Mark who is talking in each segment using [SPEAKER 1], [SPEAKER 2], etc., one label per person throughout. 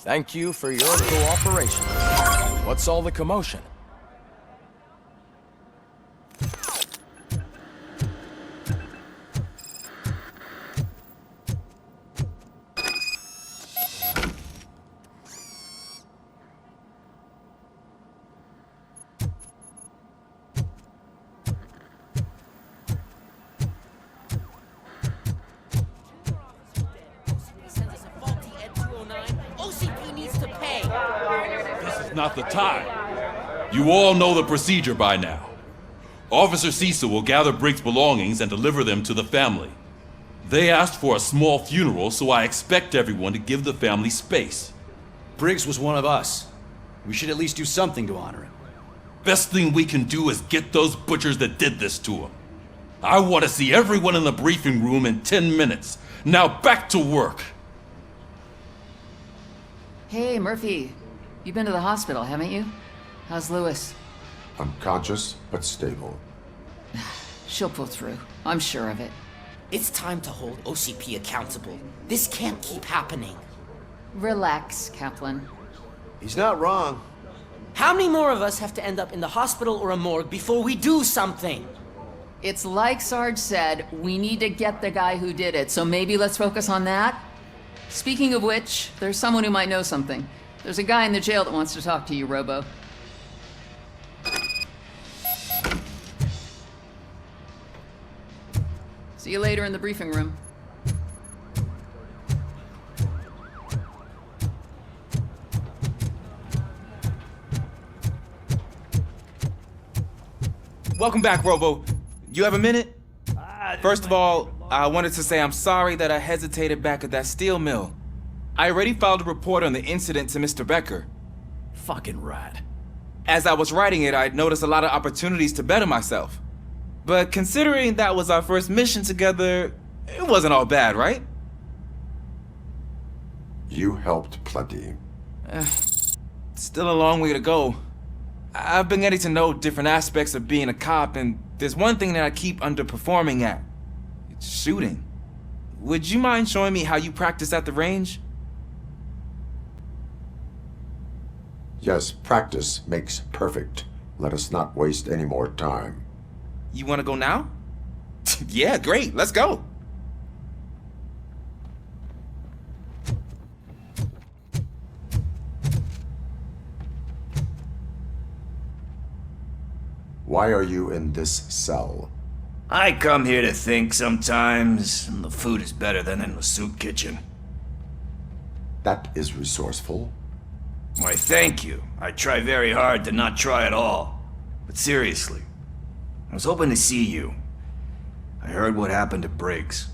[SPEAKER 1] Thank you for your cooperation. What's all the commotion?
[SPEAKER 2] Not the time. You all know the procedure by now. Officer Cecil will gather Briggs' belongings and deliver them to the family. They asked for a small funeral, so I expect everyone to give the family space.
[SPEAKER 3] Briggs was one of us. We should at least do something to honor him.
[SPEAKER 2] Best thing we can do is get those butchers that did this to him. I want to see everyone in the briefing room in 10 minutes. Now back to work.
[SPEAKER 4] Hey, Murphy. You've been to the hospital, haven't you? How's Lewis?
[SPEAKER 5] Unconscious, but stable.
[SPEAKER 4] She'll pull through. I'm sure of it.
[SPEAKER 6] It's time to hold OCP accountable. This can't keep happening.
[SPEAKER 4] Relax, Kaplan.
[SPEAKER 7] He's not wrong.
[SPEAKER 6] How many more of us have to end up in the hospital or a morgue before we do something?
[SPEAKER 4] It's like Sarge said, we need to get the guy who did it, so maybe let's focus on that? Speaking of which, there's someone who might know something. There's a guy in the jail that wants to talk to you, Robo. See you later in the briefing room.
[SPEAKER 8] Welcome back, Robo. You have a minute? First of all, I wanted to say I'm sorry that I hesitated back at that steel mill. I already filed a report on the incident to Mr. Becker.
[SPEAKER 3] Fucking rat.
[SPEAKER 8] As I was writing it, I'd noticed a lot of opportunities to better myself. But considering that was our first mission together, it wasn't all bad, right?
[SPEAKER 5] You helped plenty.
[SPEAKER 8] Still a long way to go. I've been getting to know different aspects of being a cop, and there's one thing that I keep underperforming at. It's shooting. Would you mind showing me how you practice at the range?
[SPEAKER 5] Yes, practice makes perfect. Let us not waste any more time.
[SPEAKER 8] You want to go now? Yeah, great. Let's go.
[SPEAKER 5] Why are you in this cell?
[SPEAKER 7] I come here to think sometimes, and the food is better than in the soup kitchen.
[SPEAKER 5] That is resourceful.
[SPEAKER 7] Why, thank you. I try very hard to not try at all. But seriously, I was hoping to see you. I heard what happened to Briggs.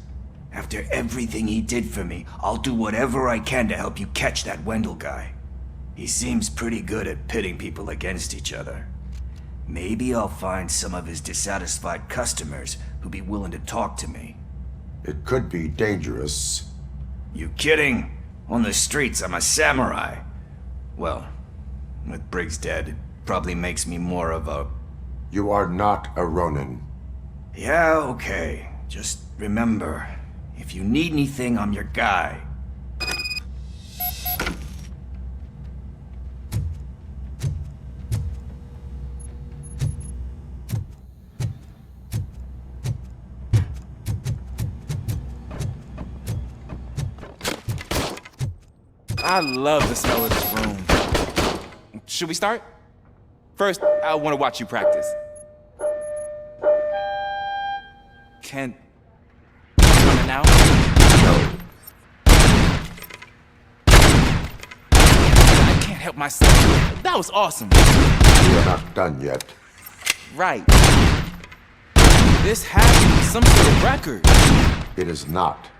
[SPEAKER 7] After everything he did for me, I'll do whatever I can to help you catch that Wendell guy. He seems pretty good at pitting people against each other. Maybe I'll find some of his dissatisfied customers who'd be willing to talk to me.
[SPEAKER 5] It could be dangerous.
[SPEAKER 7] You kidding? On the streets, I'm a samurai. Well, with Briggs dead, it probably makes me more of a...
[SPEAKER 5] You are not a Ronin.
[SPEAKER 7] Yeah, okay. Just remember, if you need anything, I'm your guy.
[SPEAKER 8] I love the smell of this room. Should we start? First, I want to watch you practice. Can... now?
[SPEAKER 5] No.
[SPEAKER 8] I can't help myself. That was awesome.
[SPEAKER 5] We are not done yet.
[SPEAKER 8] Right. This has to be some sort of record.
[SPEAKER 5] It is not.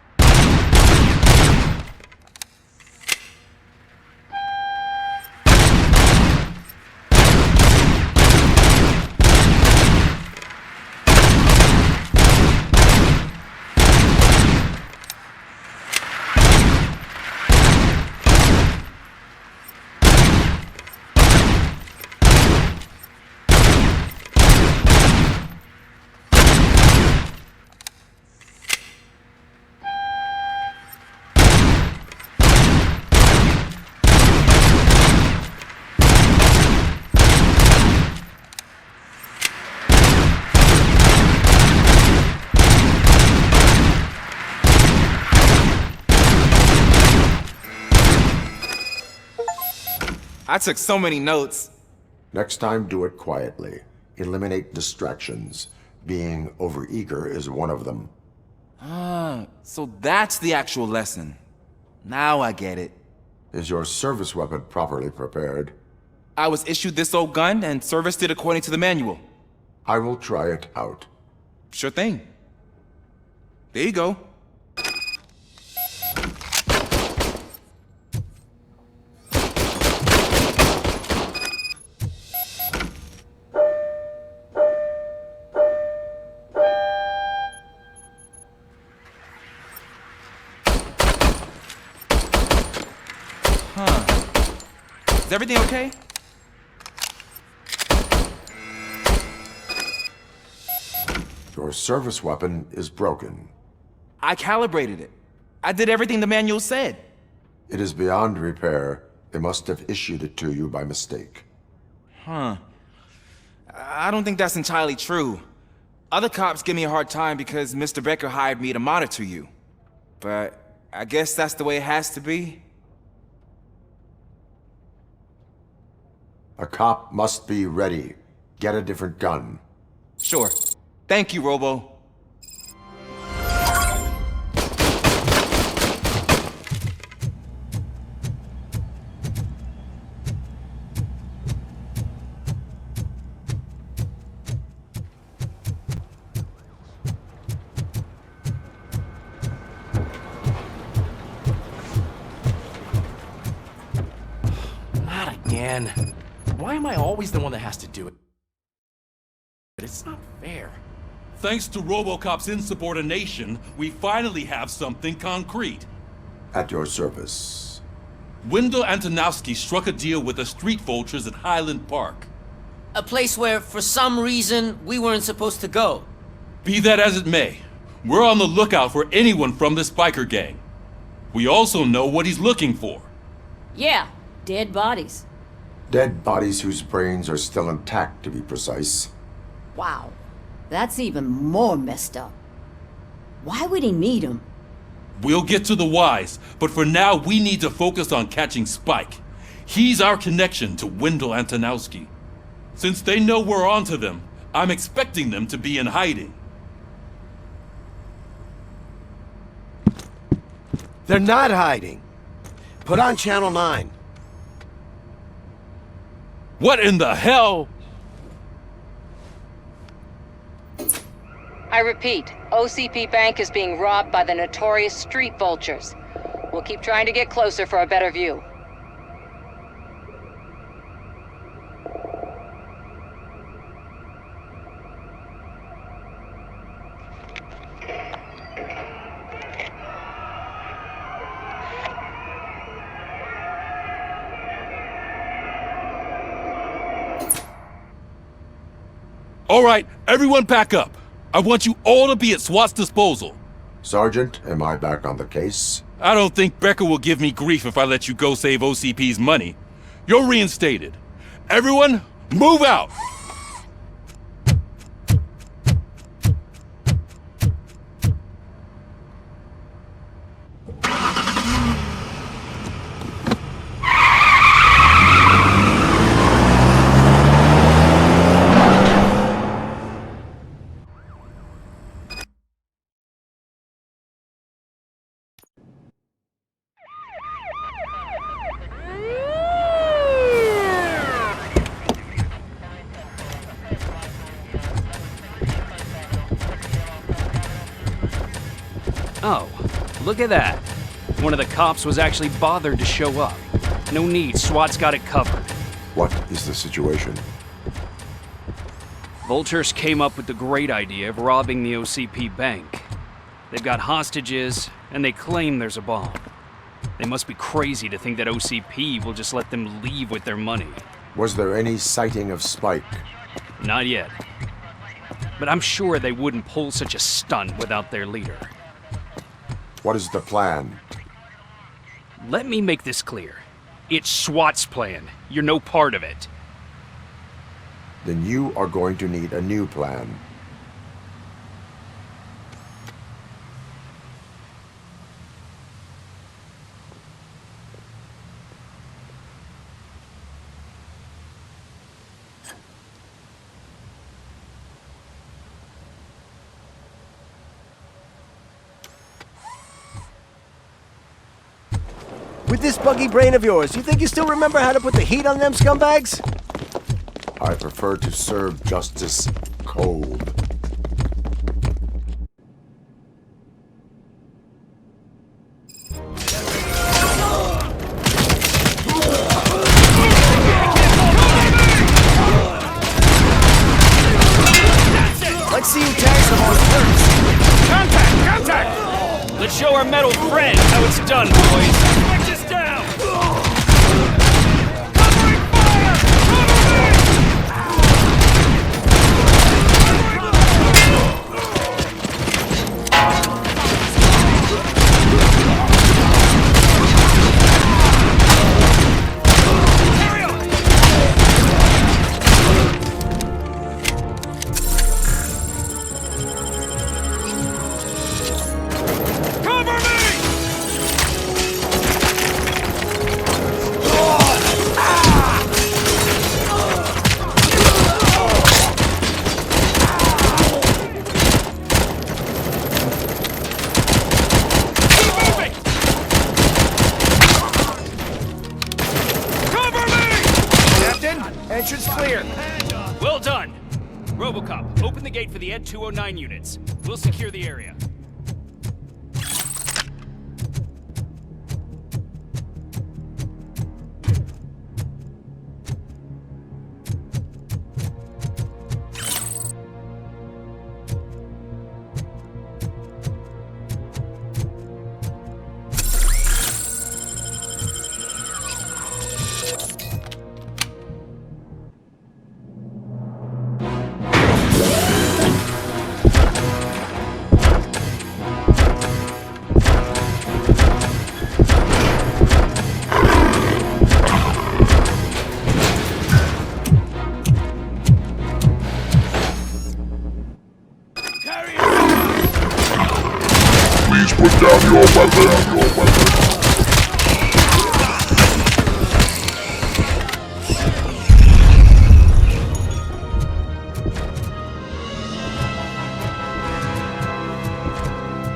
[SPEAKER 8] I took so many notes.
[SPEAKER 5] Next time, do it quietly. Eliminate distractions. Being overeager is one of them.
[SPEAKER 8] Ah, so that's the actual lesson. Now I get it.
[SPEAKER 5] Is your service weapon properly prepared?
[SPEAKER 8] I was issued this old gun and serviced it according to the manual.
[SPEAKER 5] I will try it out.
[SPEAKER 8] Sure thing. There you go. Is everything okay?
[SPEAKER 5] Your service weapon is broken.
[SPEAKER 8] I calibrated it. I did everything the manual said.
[SPEAKER 5] It is beyond repair. They must have issued it to you by mistake.
[SPEAKER 8] Huh. I don't think that's entirely true. Other cops give me a hard time because Mr. Becker hired me to monitor you. But I guess that's the way it has to be.
[SPEAKER 5] A cop must be ready. Get a different gun.
[SPEAKER 8] Sure. Thank you, Robo.
[SPEAKER 3] Not again. Why am I always the one that has to do it? It's not fair.
[SPEAKER 2] Thanks to RoboCop's insubordination, we finally have something concrete.
[SPEAKER 5] At your service.
[SPEAKER 2] Wendell Antonowski struck a deal with the Street Vultures at Highland Park.
[SPEAKER 6] A place where, for some reason, we weren't supposed to go.
[SPEAKER 2] Be that as it may, we're on the lookout for anyone from this biker gang. We also know what he's looking for.
[SPEAKER 9] Yeah, dead bodies.
[SPEAKER 5] Dead bodies whose brains are still intact, to be precise.
[SPEAKER 9] Wow, that's even more messed up. Why would he need them?
[SPEAKER 2] We'll get to the whys, but for now we need to focus on catching Spike. He's our connection to Wendell Antonowski. Since they know we're onto them, I'm expecting them to be in hiding.
[SPEAKER 10] They're not hiding. Put on Channel 9.
[SPEAKER 2] What in the hell?
[SPEAKER 11] I repeat, OCP Bank is being robbed by the notorious Street Vultures. We'll keep trying to get closer for a better view.
[SPEAKER 2] All right, everyone back up. I want you all to be at SWAT's disposal.
[SPEAKER 5] Sergeant, am I back on the case?
[SPEAKER 2] I don't think Becker will give me grief if I let you go save OCP's money. You're reinstated. Everyone, move out!
[SPEAKER 12] Oh, look at that. One of the cops was actually bothered to show up. No need, SWAT's got it covered.
[SPEAKER 5] What is the situation?
[SPEAKER 12] Vultures came up with the great idea of robbing the OCP bank. They've got hostages, and they claim there's a bomb. They must be crazy to think that OCP will just let them leave with their money.
[SPEAKER 5] Was there any sighting of Spike?
[SPEAKER 12] Not yet. But I'm sure they wouldn't pull such a stunt without their leader.
[SPEAKER 5] What is the plan?
[SPEAKER 12] Let me make this clear. It's SWAT's plan. You're no part of it.
[SPEAKER 5] Then you are going to need a new plan.
[SPEAKER 10] With this buggy brain of yours, you think you still remember how to put the heat on them scumbags?
[SPEAKER 5] I prefer to serve justice cold.
[SPEAKER 10] Let's see who tags them on first.
[SPEAKER 12] Contact! Contact! Let's show our metal friend how it's done, boys. Suspect is down! Covering fire!
[SPEAKER 10] Entrance clear.
[SPEAKER 12] Well done! RoboCop, open the gate for the Ed 209 units. We'll secure the area.
[SPEAKER 13] Put down your weapon.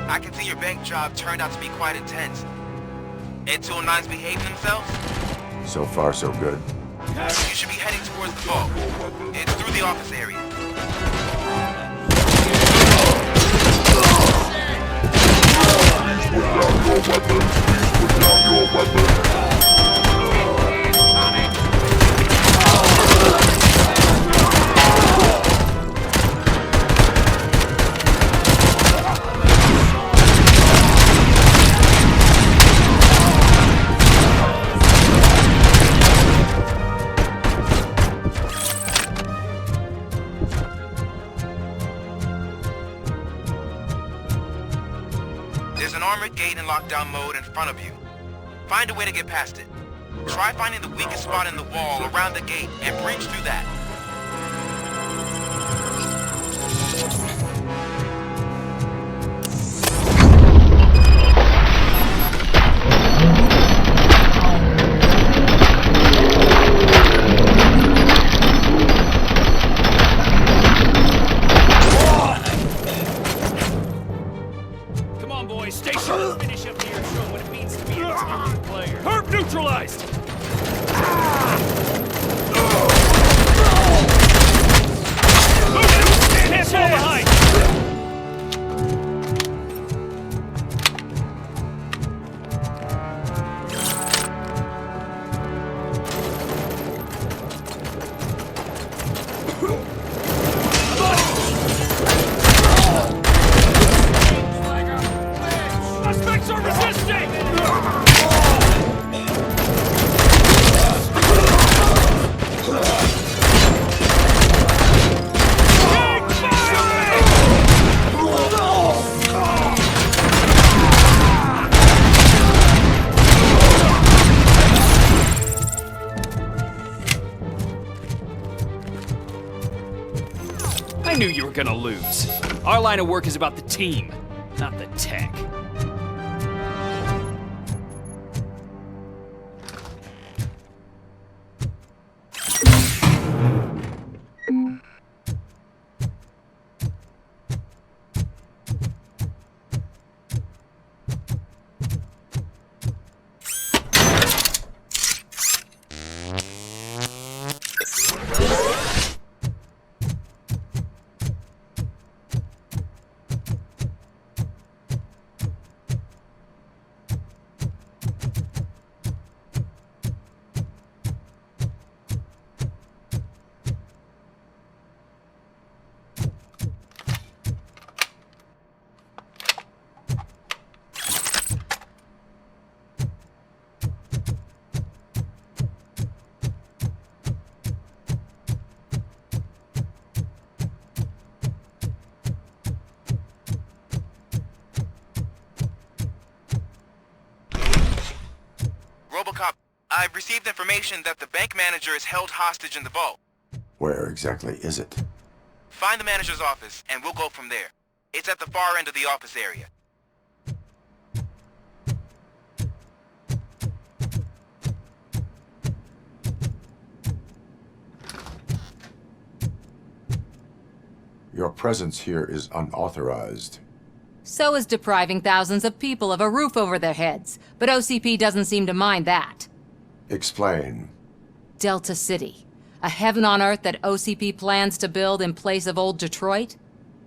[SPEAKER 14] I can see your bank job turned out to be quite intense. Ed 209's behaving themselves?
[SPEAKER 5] So far, so good.
[SPEAKER 14] You should be heading towards the vault. It's through the office area.
[SPEAKER 13] Put down your weapon. Please put down your weapon.
[SPEAKER 14] There's an armored gate in lockdown mode in front of you. Find a way to get past it. Try finding the weakest spot in the wall around the gate and breach through that.
[SPEAKER 12] Stay sharp. Finish up here and show what it means to be an experienced player. Herb neutralized! Can't fall behind! Suspects are resisting! I knew you were gonna lose. Our line of work is about the team, not the tech.
[SPEAKER 14] RoboCop, I've received information that the bank manager is held hostage in the vault.
[SPEAKER 5] Where exactly is it?
[SPEAKER 14] Find the manager's office, and we'll go from there. It's at the far end of the office area.
[SPEAKER 5] Your presence here is unauthorized.
[SPEAKER 9] So is depriving thousands of people of a roof over their heads. But OCP doesn't seem to mind that.
[SPEAKER 5] Explain.
[SPEAKER 9] Delta City. A heaven on earth that OCP plans to build in place of old Detroit?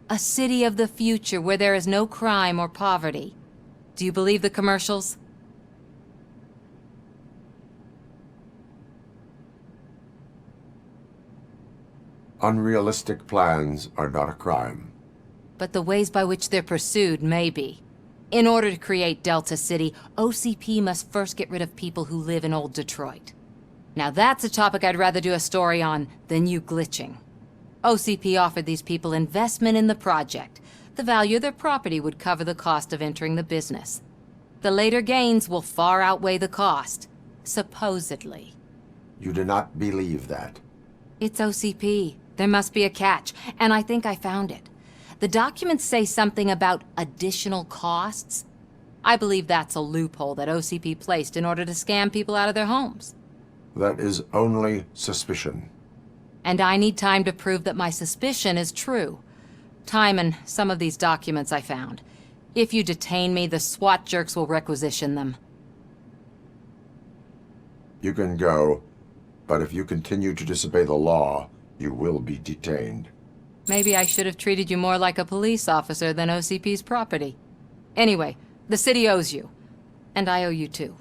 [SPEAKER 9] A city of the future where there is no crime or poverty. Do you believe the commercials?
[SPEAKER 5] Unrealistic plans are not a crime.
[SPEAKER 9] But the ways by which they're pursued may be. In order to create Delta City, OCP must first get rid of people who live in old Detroit. Now that's a topic I'd rather do a story on than you glitching. OCP offered these people investment in the project. The value of their property would cover the cost of entering the business. The later gains will far outweigh the cost, supposedly.
[SPEAKER 5] You do not believe that.
[SPEAKER 9] It's OCP. There must be a catch, and I think I found it. The documents say something about additional costs. I believe that's a loophole that OCP placed in order to scam people out of their homes.
[SPEAKER 5] That is only suspicion.
[SPEAKER 9] And I need time to prove that my suspicion is true. Time and some of these documents I found. If you detain me, the SWAT jerks will requisition them.
[SPEAKER 5] You can go, but if you continue to disobey the law, you will be detained.
[SPEAKER 9] Maybe I should have treated you more like a police officer than OCP's property. Anyway, the city owes you. And I owe you too.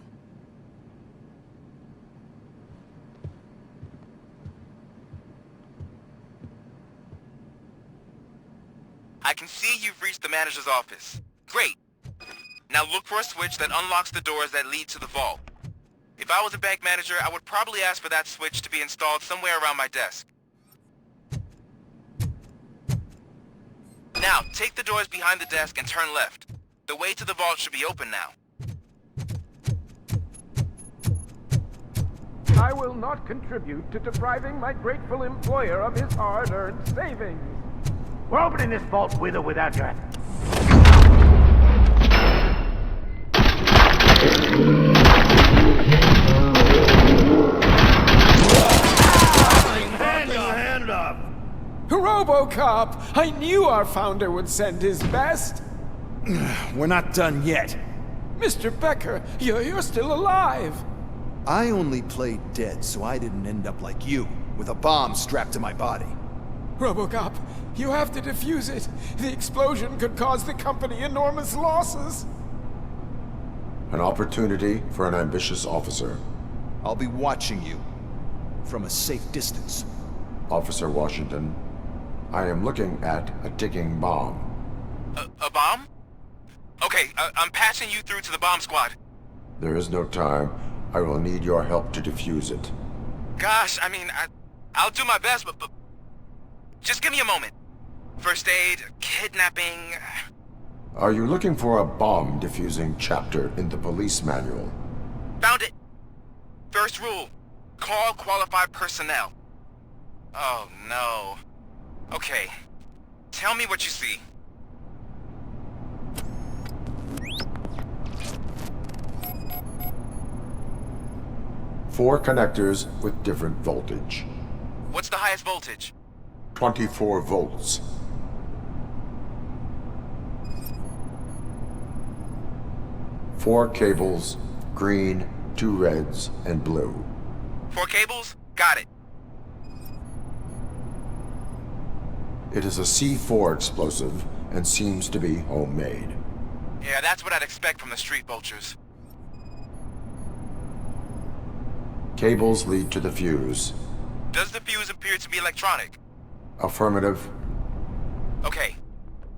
[SPEAKER 14] I can see you've reached the manager's office. Great. Now look for a switch that unlocks the doors that lead to the vault. If I was a bank manager, I would probably ask for that switch to be installed somewhere around my desk. Now, take the doors behind the desk and turn left. The way to the vault should be open now.
[SPEAKER 15] I will not contribute to depriving my grateful employer of his hard-earned savings.
[SPEAKER 16] We're opening this vault with or without your...
[SPEAKER 15] Hand up! RoboCop! I knew our founder would send his best!
[SPEAKER 10] We're not done yet.
[SPEAKER 15] Mr. Becker, you're still alive!
[SPEAKER 10] I only played dead so I didn't end up like you, with a bomb strapped to my body.
[SPEAKER 15] RoboCop, you have to defuse it. The explosion could cause the company enormous losses.
[SPEAKER 5] An opportunity for an ambitious officer.
[SPEAKER 10] I'll be watching you, from a safe distance.
[SPEAKER 5] Officer Washington, I am looking at a ticking bomb.
[SPEAKER 14] A bomb? Okay, I'm passing you through to the bomb squad.
[SPEAKER 5] There is no time. I will need your help to defuse it.
[SPEAKER 14] Gosh, I mean, I'll do my best, but just give me a moment. First aid, kidnapping...
[SPEAKER 5] Are you looking for a bomb defusing chapter in the police manual?
[SPEAKER 14] Found it! First rule, call qualified personnel. Oh no. Okay, tell me what you see.
[SPEAKER 5] Four connectors with different voltage.
[SPEAKER 14] What's the highest voltage?
[SPEAKER 5] 24 volts. Four cables, green, 2 reds, and blue.
[SPEAKER 14] 4 cables? Got it.
[SPEAKER 5] It is a C4 explosive and seems to be homemade.
[SPEAKER 14] Yeah, that's what I'd expect from the Street Vultures.
[SPEAKER 5] Cables lead to the fuse.
[SPEAKER 14] Does the fuse appear to be electronic?
[SPEAKER 5] Affirmative.
[SPEAKER 14] Okay,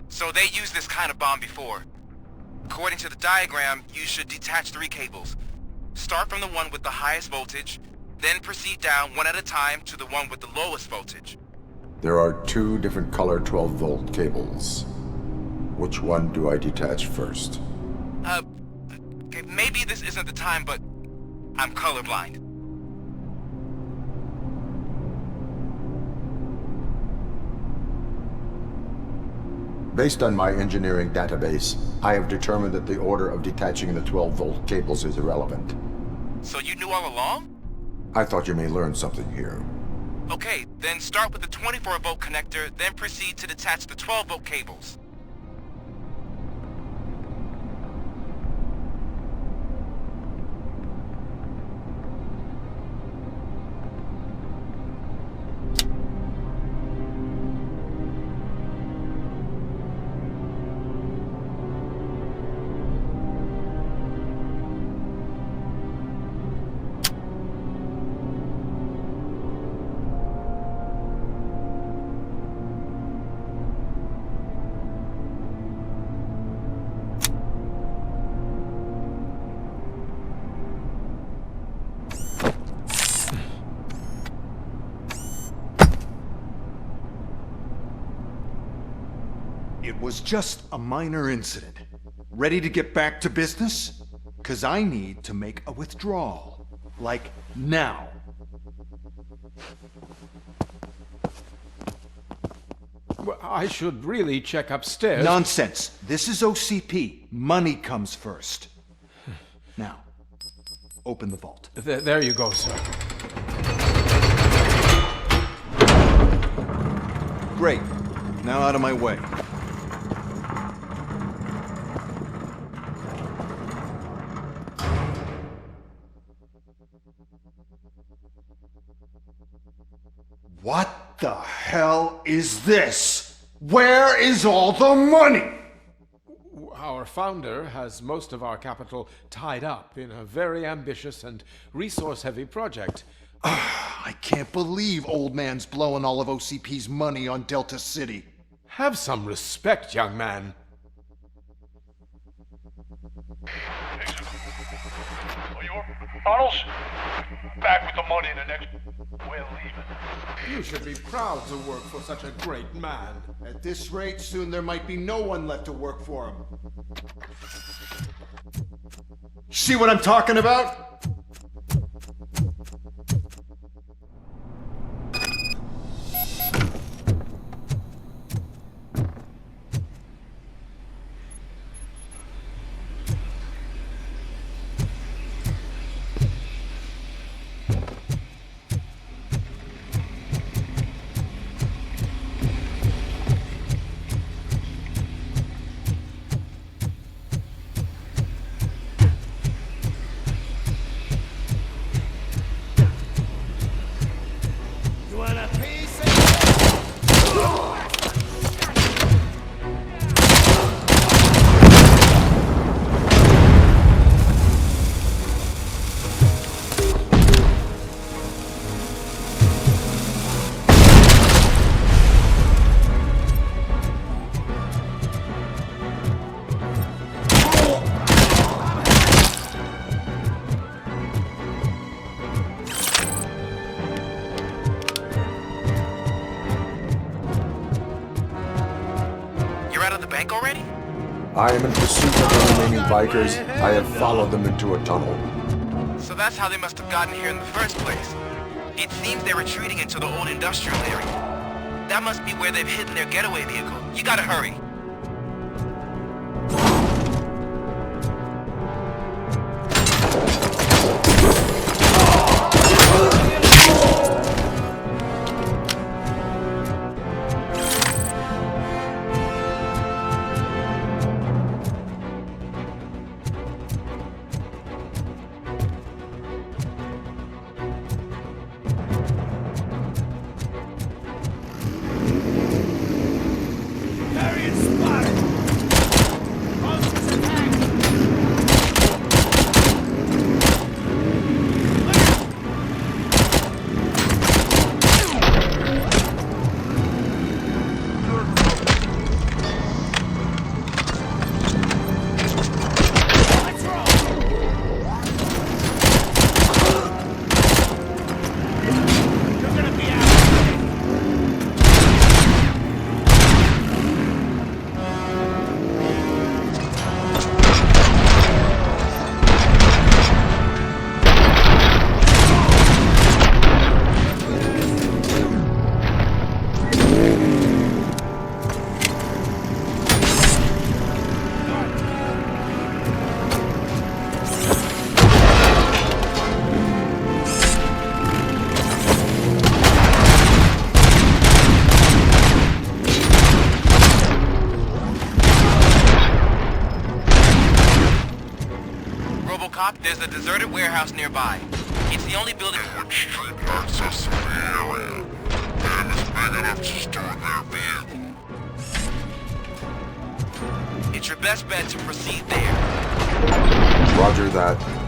[SPEAKER 14] so they used this kind of bomb before. According to the diagram, you should detach 3 cables. Start from the one with the highest voltage, then proceed down one at a time to the one with the lowest voltage.
[SPEAKER 5] There are 2 different color 12-volt cables. Which one do I detach first?
[SPEAKER 14] Okay, maybe this isn't the time, but I'm colorblind.
[SPEAKER 5] Based on my engineering database, I have determined that the order of detaching the 12-volt cables is irrelevant.
[SPEAKER 14] So you knew all along?
[SPEAKER 5] I thought you may learn something here.
[SPEAKER 14] Okay, then start with the 24-volt connector, then proceed to detach the 12-volt cables.
[SPEAKER 10] It was just a minor incident. Ready to get back to business? 'Cause I need to make a withdrawal. Like, now.
[SPEAKER 15] Well, I should really check upstairs.
[SPEAKER 10] Nonsense. This is OCP. Money comes first. Now, open the vault.
[SPEAKER 15] There you go, sir.
[SPEAKER 10] Great. Now out of my way. What the hell is this? Where is all the money?
[SPEAKER 15] Our founder has most of our capital tied up in a very ambitious and resource-heavy project.
[SPEAKER 10] I can't believe old man's blowing all of OCP's money on Delta City.
[SPEAKER 15] Have some respect, young man.
[SPEAKER 17] Tunnels? Back with the money in the next... We're leaving.
[SPEAKER 15] You should be proud to work for such a great man.
[SPEAKER 10] At this rate, soon there might be no one left to work for him. See what I'm talking about?
[SPEAKER 14] Already?
[SPEAKER 5] I am in pursuit of the remaining bikers. I have followed them into a tunnel.
[SPEAKER 14] So that's how they must have gotten here in the first place. It seems they're retreating into the old industrial area. That must be where they've hidden their getaway vehicle. You gotta hurry.
[SPEAKER 17] Carry it
[SPEAKER 14] a deserted warehouse nearby. It's the only building
[SPEAKER 13] with street access to the area, and it's big enough to store their vehicle.
[SPEAKER 14] It's your best bet to proceed there.
[SPEAKER 5] Roger that.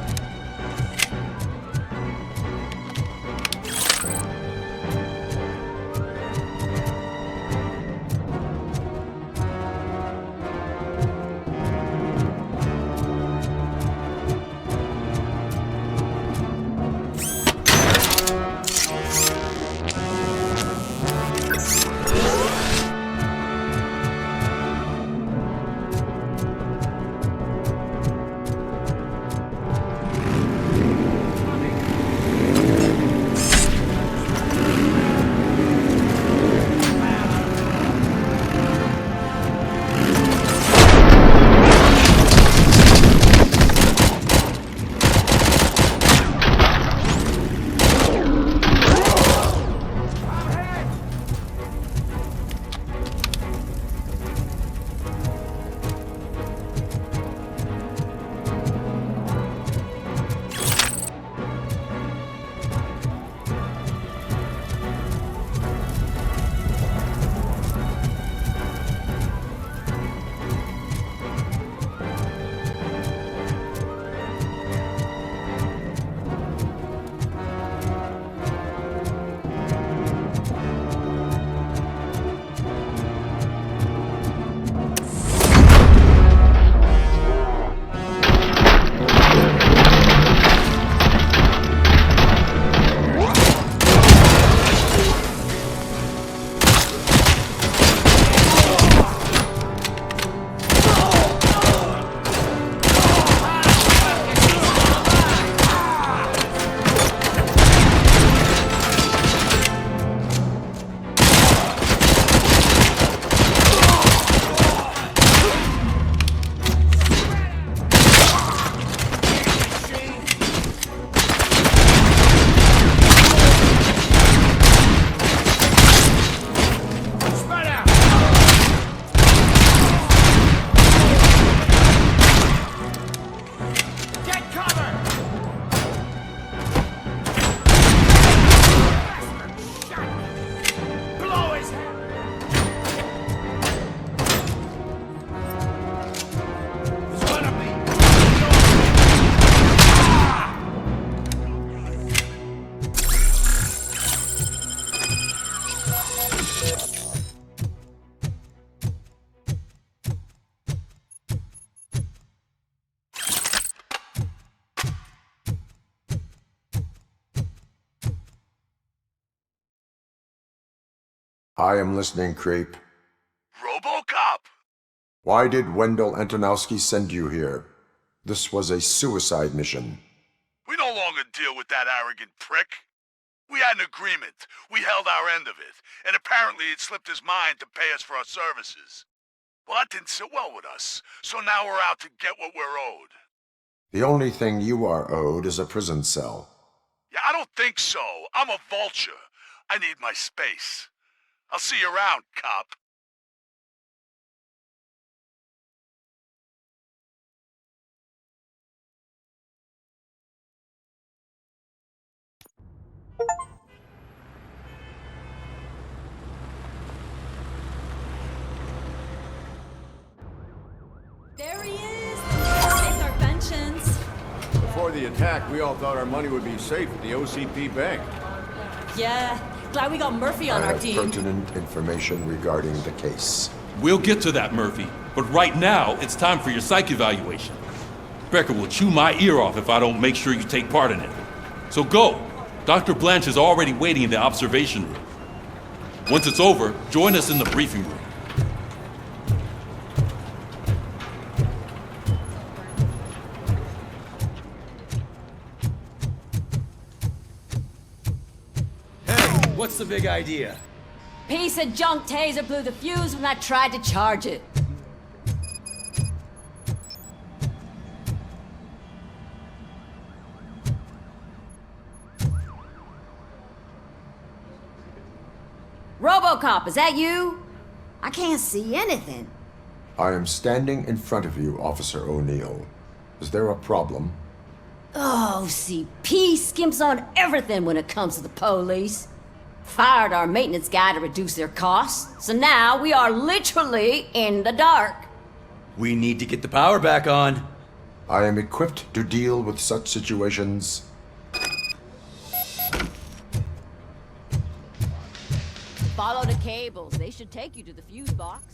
[SPEAKER 5] I am listening, Creep.
[SPEAKER 17] RoboCop!
[SPEAKER 5] Why did Wendell Antonowski send you here? This was a suicide mission.
[SPEAKER 17] We no longer deal with that arrogant prick. We had an agreement. We held our end of it. And apparently it slipped his mind to pay us for our services. Well, that didn't sit well with us. So now we're out to get what we're owed.
[SPEAKER 5] The only thing you are owed is a prison cell.
[SPEAKER 17] Yeah, I don't think so. I'm a vulture. I need my space. I'll see you around, cop.
[SPEAKER 18] There he is! Saved our pensions.
[SPEAKER 19] Before the attack, we all thought our money would be safe at the OCP bank.
[SPEAKER 18] Yeah, glad we got Murphy on
[SPEAKER 5] I
[SPEAKER 18] our
[SPEAKER 5] have
[SPEAKER 18] team.
[SPEAKER 5] pertinent information regarding the case.
[SPEAKER 2] We'll get to that, Murphy. But right now, it's time for your psych evaluation. Becker will chew my ear off if I don't make sure you take part in it. So go. Dr. Blanche is already waiting in the observation room. Once it's over, join us in the briefing room.
[SPEAKER 20] What's the big idea?
[SPEAKER 18] Piece of junk taser blew the fuse when I tried to charge it. RoboCop, is that you? I can't see anything.
[SPEAKER 5] I am standing in front of you, Officer O'Neill. Is there a problem?
[SPEAKER 18] Oh, OCP skimps on everything when it comes to the police. Fired our maintenance guy to reduce their costs, so now we are literally in the dark.
[SPEAKER 20] We need to get the power back on.
[SPEAKER 5] I am equipped to deal with such situations.
[SPEAKER 18] Follow the cables. They should take you to the fuse box.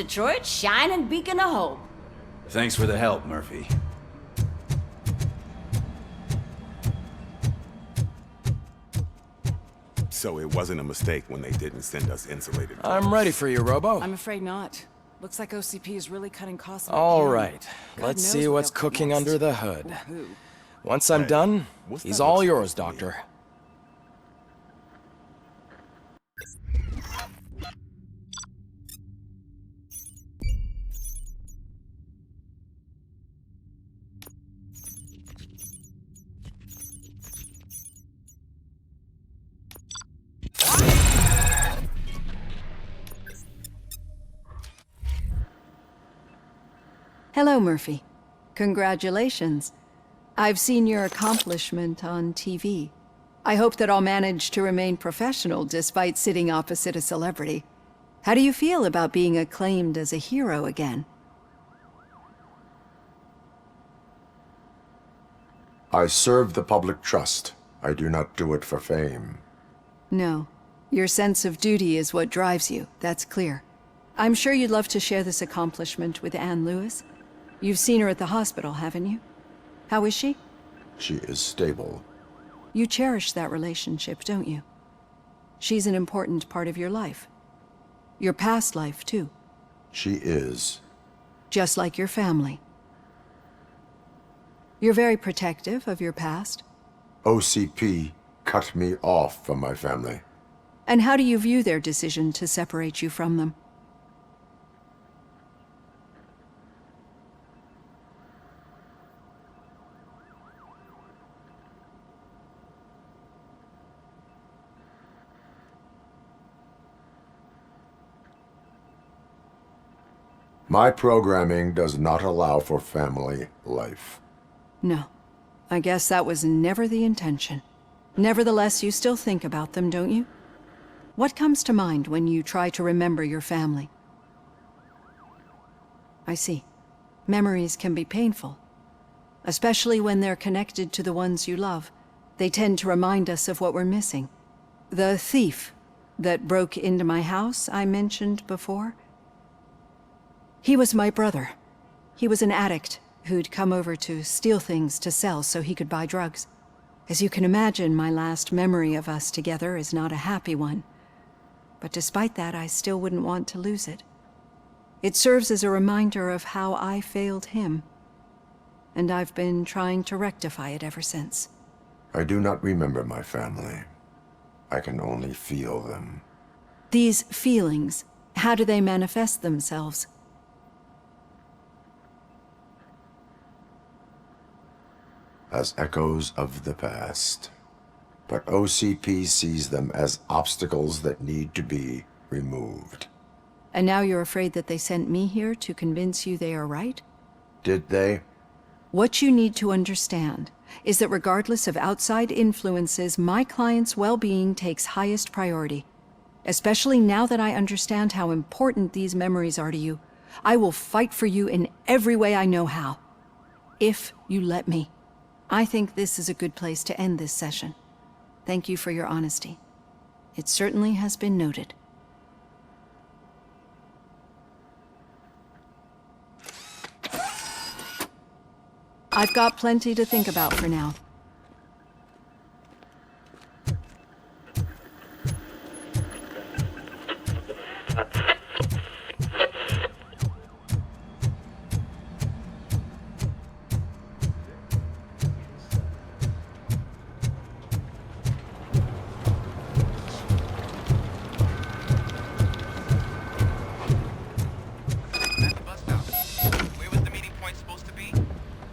[SPEAKER 18] Detroit's shining beacon of hope.
[SPEAKER 20] Thanks for the help, Murphy.
[SPEAKER 21] So it wasn't a mistake when they didn't send us insulated clothes.
[SPEAKER 3] I'm ready for you, Robo.
[SPEAKER 22] I'm afraid not. Looks like OCP is really cutting costs on
[SPEAKER 3] All
[SPEAKER 22] the
[SPEAKER 3] right, let's see what's cooking
[SPEAKER 22] next.
[SPEAKER 3] under the hood.
[SPEAKER 22] Or who.
[SPEAKER 3] Once I'm done,
[SPEAKER 21] what's
[SPEAKER 3] he's
[SPEAKER 21] that
[SPEAKER 3] all
[SPEAKER 21] look
[SPEAKER 3] yours,
[SPEAKER 21] supposed to be?
[SPEAKER 3] Doctor.
[SPEAKER 23] Hello, Murphy. Congratulations. I've seen your accomplishment on TV. I hope that I'll manage to remain professional despite sitting opposite a celebrity. How do you feel about being acclaimed as a hero again?
[SPEAKER 5] I serve the public trust. I do not do it for fame.
[SPEAKER 23] No. Your sense of duty is what drives you, that's clear. I'm sure you'd love to share this accomplishment with Anne Lewis. You've seen her at the hospital, haven't you? How is she?
[SPEAKER 5] She is stable.
[SPEAKER 23] You cherish that relationship, don't you? She's an important part of your life. Your past life, too.
[SPEAKER 5] She is.
[SPEAKER 23] Just like your family. You're very protective of your past.
[SPEAKER 5] OCP cut me off from my family.
[SPEAKER 23] And how do you view their decision to separate you from them?
[SPEAKER 5] My programming does not allow for family life.
[SPEAKER 23] No. I guess that was never the intention. Nevertheless, you still think about them, don't you? What comes to mind when you try to remember your family? I see. Memories can be painful. Especially when they're connected to the ones you love. They tend to remind us of what we're missing. The thief that broke into my house I mentioned before? He was my brother. He was an addict who'd come over to steal things to sell so he could buy drugs. As you can imagine, my last memory of us together is not a happy one. But despite that, I still wouldn't want to lose it. It serves as a reminder of how I failed him. And I've been trying to rectify it ever since.
[SPEAKER 5] I do not remember my family. I can only feel them.
[SPEAKER 23] These feelings, How do they manifest themselves?
[SPEAKER 5] As echoes of the past. But OCP sees them as obstacles that need to be removed.
[SPEAKER 23] And now you're afraid that they sent me here to convince you they are right?
[SPEAKER 5] Did they?
[SPEAKER 23] What you need to understand is that regardless of outside influences, my client's well-being takes highest priority. Especially now that I understand how important these memories are to you. I will fight for you in every way I know how. If you let me. I think this is a good place to end this session. Thank you for your honesty. It certainly has been noted. I've got plenty to think about for now.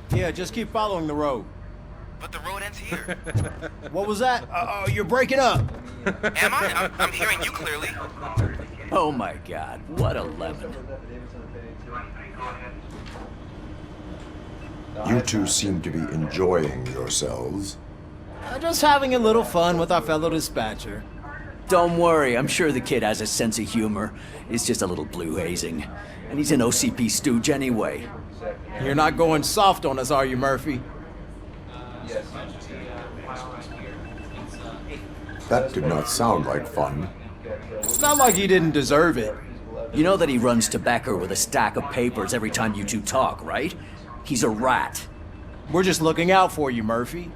[SPEAKER 1] Yeah, just keep following the road.
[SPEAKER 14] But the road ends here.
[SPEAKER 1] What was that? Oh, you're breaking up.
[SPEAKER 14] Am I? I'm hearing you clearly.
[SPEAKER 20] Oh my god, what a lemon.
[SPEAKER 5] You two seem to be enjoying yourselves.
[SPEAKER 1] Just having a little fun with our fellow dispatcher.
[SPEAKER 20] Don't worry, I'm sure the kid has a sense of humor. It's just a little blue hazing. And he's an OCP stooge anyway.
[SPEAKER 1] You're not going soft on us, are you, Murphy?
[SPEAKER 5] That did not sound like fun.
[SPEAKER 1] It's not like he didn't deserve it.
[SPEAKER 20] You know that he runs tobacco with a stack of papers every time you two talk, right? He's a rat.
[SPEAKER 1] We're just looking out for you, Murphy.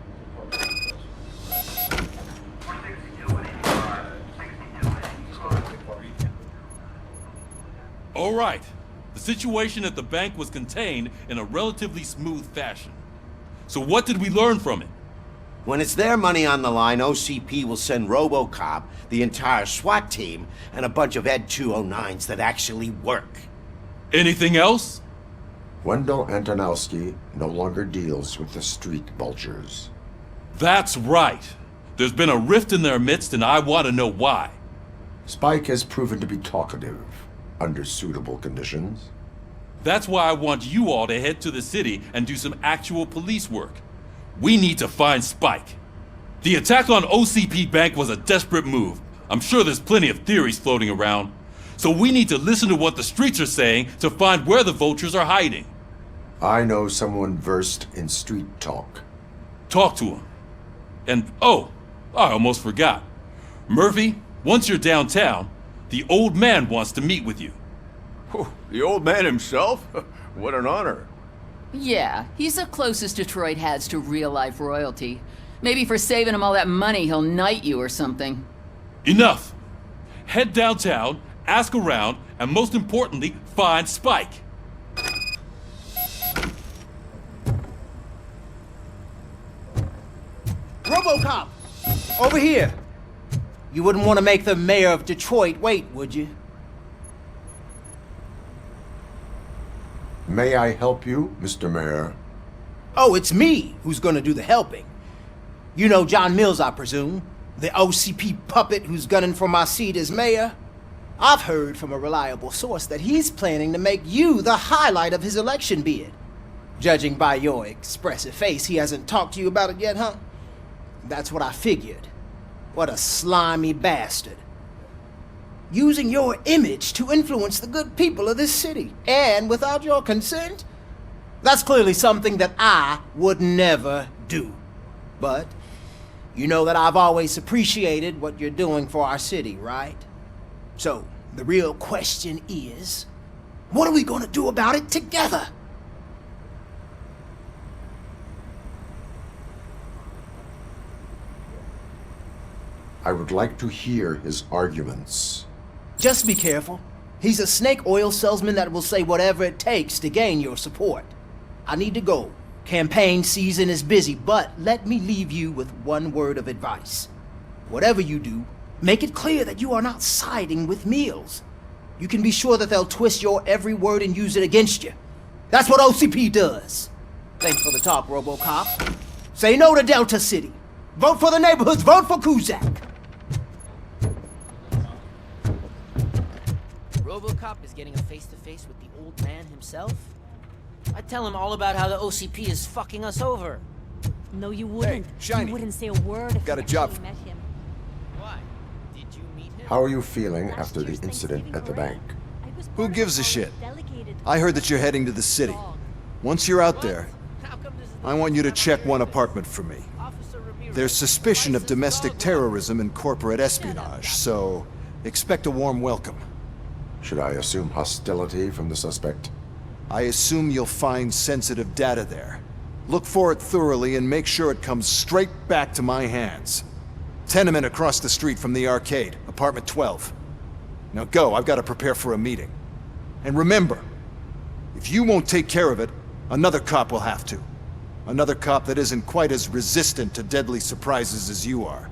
[SPEAKER 2] All right. The situation at the bank was contained in a relatively smooth fashion. So what did we learn from it?
[SPEAKER 4] When it's their money on the line, OCP will send RoboCop, the entire SWAT team, and a bunch of Ed 209s that actually work.
[SPEAKER 2] Anything else?
[SPEAKER 5] Wendell Antonowski no longer deals with the Street Vultures.
[SPEAKER 2] That's right. There's been a rift in their midst, and I want to know why.
[SPEAKER 5] Spike has proven to be talkative, under suitable conditions.
[SPEAKER 2] That's why I want you all to head to the city and do some actual police work. We need to find Spike. The attack on OCP Bank was a desperate move. I'm sure there's plenty of theories floating around. So we need to listen to what the streets are saying to find where the vultures are hiding.
[SPEAKER 5] I know someone versed in street talk.
[SPEAKER 2] Talk to him. And oh, I almost forgot. Murphy, once you're downtown, the old man wants to meet with you.
[SPEAKER 19] Oh, the old man himself? What an honor.
[SPEAKER 7] Yeah, he's the closest Detroit has to real-life royalty. Maybe for saving him all that money, he'll knight you or something.
[SPEAKER 2] Enough! Head downtown, ask around, and most importantly, find Spike.
[SPEAKER 1] RoboCop! Over here! You wouldn't want to make the mayor of Detroit wait, would you?
[SPEAKER 5] May I help you, Mr. Mayor?
[SPEAKER 1] Oh, it's me who's gonna do the helping. You know John Mills, I presume? The OCP puppet who's gunning for my seat as mayor? I've heard from a reliable source that he's planning to make you the highlight of his election bid. Judging by your expressive face, he hasn't talked to you about it yet, huh? That's what I figured. What a slimy bastard. Using your image to influence the good people of this city, and without your consent? That's clearly something that I would never do. But you know that I've always appreciated what you're doing for our city, right? So, the real question is, what are we gonna do about it together?
[SPEAKER 5] I would like to hear his arguments.
[SPEAKER 1] Just be careful. He's a snake oil salesman that will say whatever it takes to gain your support. I need to go. Campaign season is busy, but let me leave you with one word of advice. Whatever you do, make it clear that you are not siding with Mills. you can be sure that they'll twist your every word and use it against you. That's what OCP does. Thanks for the talk, RoboCop. Say no to Delta City. Vote for the neighborhoods. Vote for Kuzak.
[SPEAKER 6] RoboCop is getting a face-to-face with the old man himself? I'd tell him all about how the OCP is fucking us over.
[SPEAKER 8] No, you wouldn't.
[SPEAKER 19] Hey, Shiny.
[SPEAKER 8] You wouldn't say a word if
[SPEAKER 19] Got a
[SPEAKER 8] you
[SPEAKER 19] job.
[SPEAKER 8] actually met him.
[SPEAKER 6] Why? Did you meet him?
[SPEAKER 5] How are you feeling after the incident at the bank?
[SPEAKER 10] Who gives a shit? I heard that you're heading to the city. Once you're out there, I want you to check one apartment for me. There's suspicion of domestic terrorism and corporate espionage, so expect a warm welcome.
[SPEAKER 5] Should I assume hostility from the suspect?
[SPEAKER 10] I assume you'll find sensitive data there. Look for it thoroughly and make sure it comes straight back to my hands. Tenement across the street from the arcade, apartment 12. Now go, I've got to prepare for a meeting. And remember, if you won't take care of it, another cop will have to. Another cop that isn't quite as resistant to deadly surprises as you are.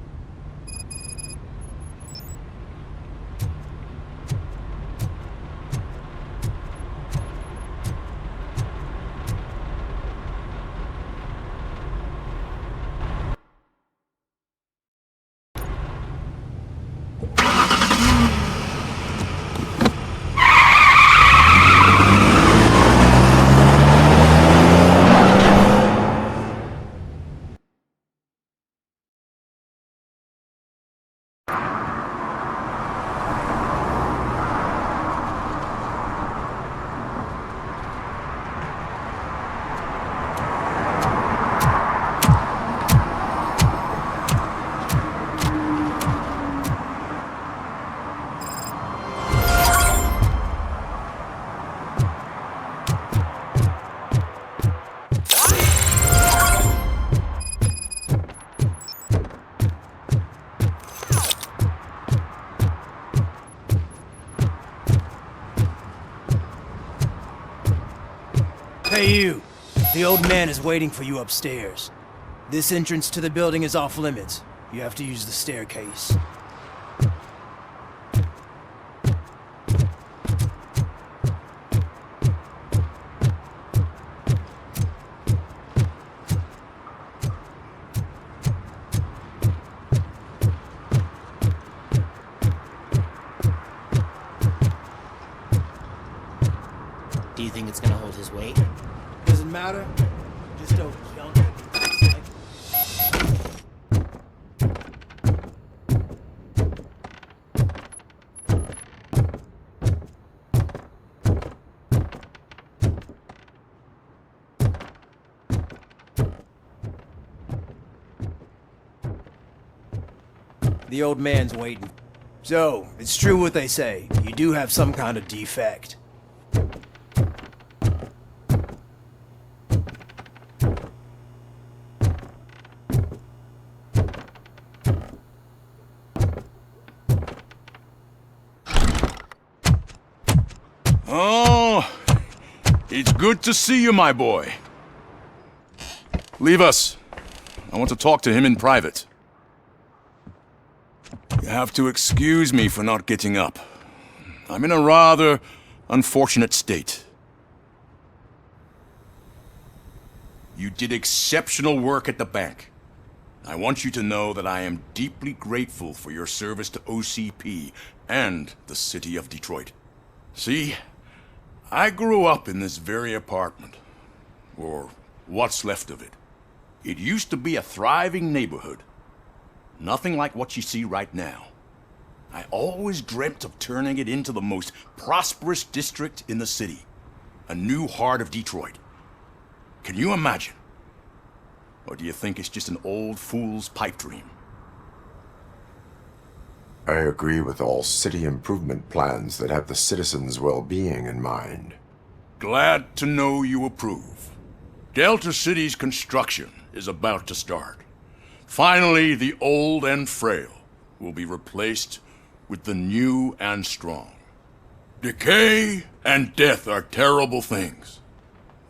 [SPEAKER 1] Hey you, the old man is waiting for you upstairs. This entrance to the building is off limits. You have to use the staircase.
[SPEAKER 6] Do you think it's gonna hold his weight?
[SPEAKER 1] Doesn't matter. Just don't jump it. The old man's waiting. So, it's true what they say. You do have some kind of defect.
[SPEAKER 2] Oh, it's good to see you, my boy. Leave us. I want to talk to him in private. You have to excuse me for not getting up. I'm in a rather unfortunate state. You did exceptional work at the bank. I want you to know that I am deeply grateful for your service to OCP and the city of Detroit. See, I grew up in this very apartment, or what's left of it. It used to be a thriving neighborhood. Nothing like what you see right now. I always dreamt of turning it into the most prosperous district in the city. A new heart of Detroit. Can you imagine? Or do you think it's just an old fool's pipe dream?
[SPEAKER 5] I agree with all city improvement plans that have the citizens' well-being in mind.
[SPEAKER 2] Glad to know you approve. Delta City's construction is about to start. Finally, the old and frail will be replaced with the new and strong. Decay and death are terrible things.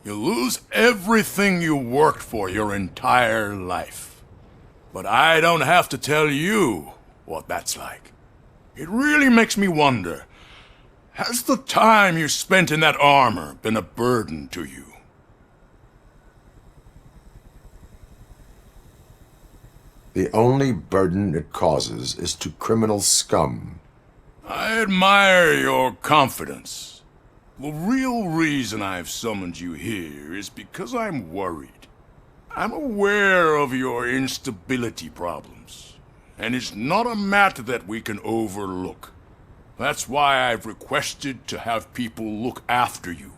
[SPEAKER 2] You lose everything you worked for your entire life. But I don't have to tell you what that's like. It really makes me wonder,
[SPEAKER 17] Has the time you spent in that armor been a burden to you?
[SPEAKER 5] The only burden it causes is to criminal scum.
[SPEAKER 17] I admire your confidence. The real reason I've summoned you here is because I'm worried. I'm aware of your instability problems, and it's not a matter that we can overlook. That's why I've requested to have people look after you.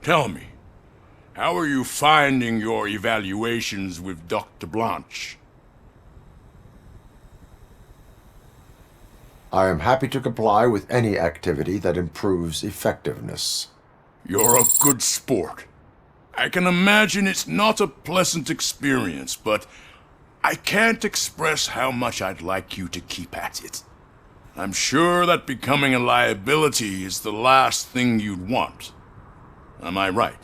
[SPEAKER 17] Tell me, how are you finding your evaluations with Dr. Blanche?
[SPEAKER 5] I am happy to comply with any activity that improves effectiveness.
[SPEAKER 17] You're a good sport. I can imagine it's not a pleasant experience, but I can't express how much I'd like you to keep at it. I'm sure that becoming a liability is the last thing you'd want. Am I right?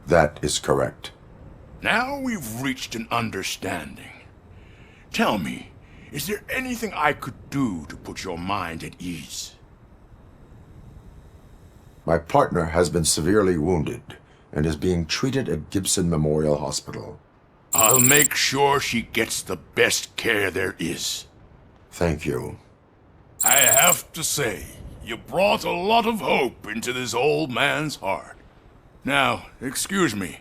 [SPEAKER 5] That is correct.
[SPEAKER 17] Now we've reached an understanding. Tell me, is there anything I could do to put your mind at ease?
[SPEAKER 5] My partner has been severely wounded and is being treated at Gibson Memorial Hospital.
[SPEAKER 17] I'll make sure she gets the best care there is.
[SPEAKER 5] Thank you.
[SPEAKER 17] I have to say, you brought a lot of hope into this old man's heart. Now, excuse me.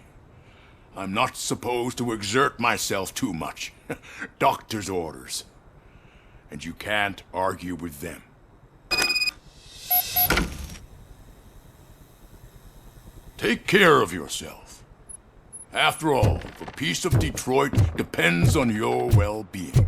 [SPEAKER 17] I'm not supposed to exert myself too much. Doctor's orders. And you can't argue with them. Take care of yourself. After all, the peace of Detroit depends on your well-being.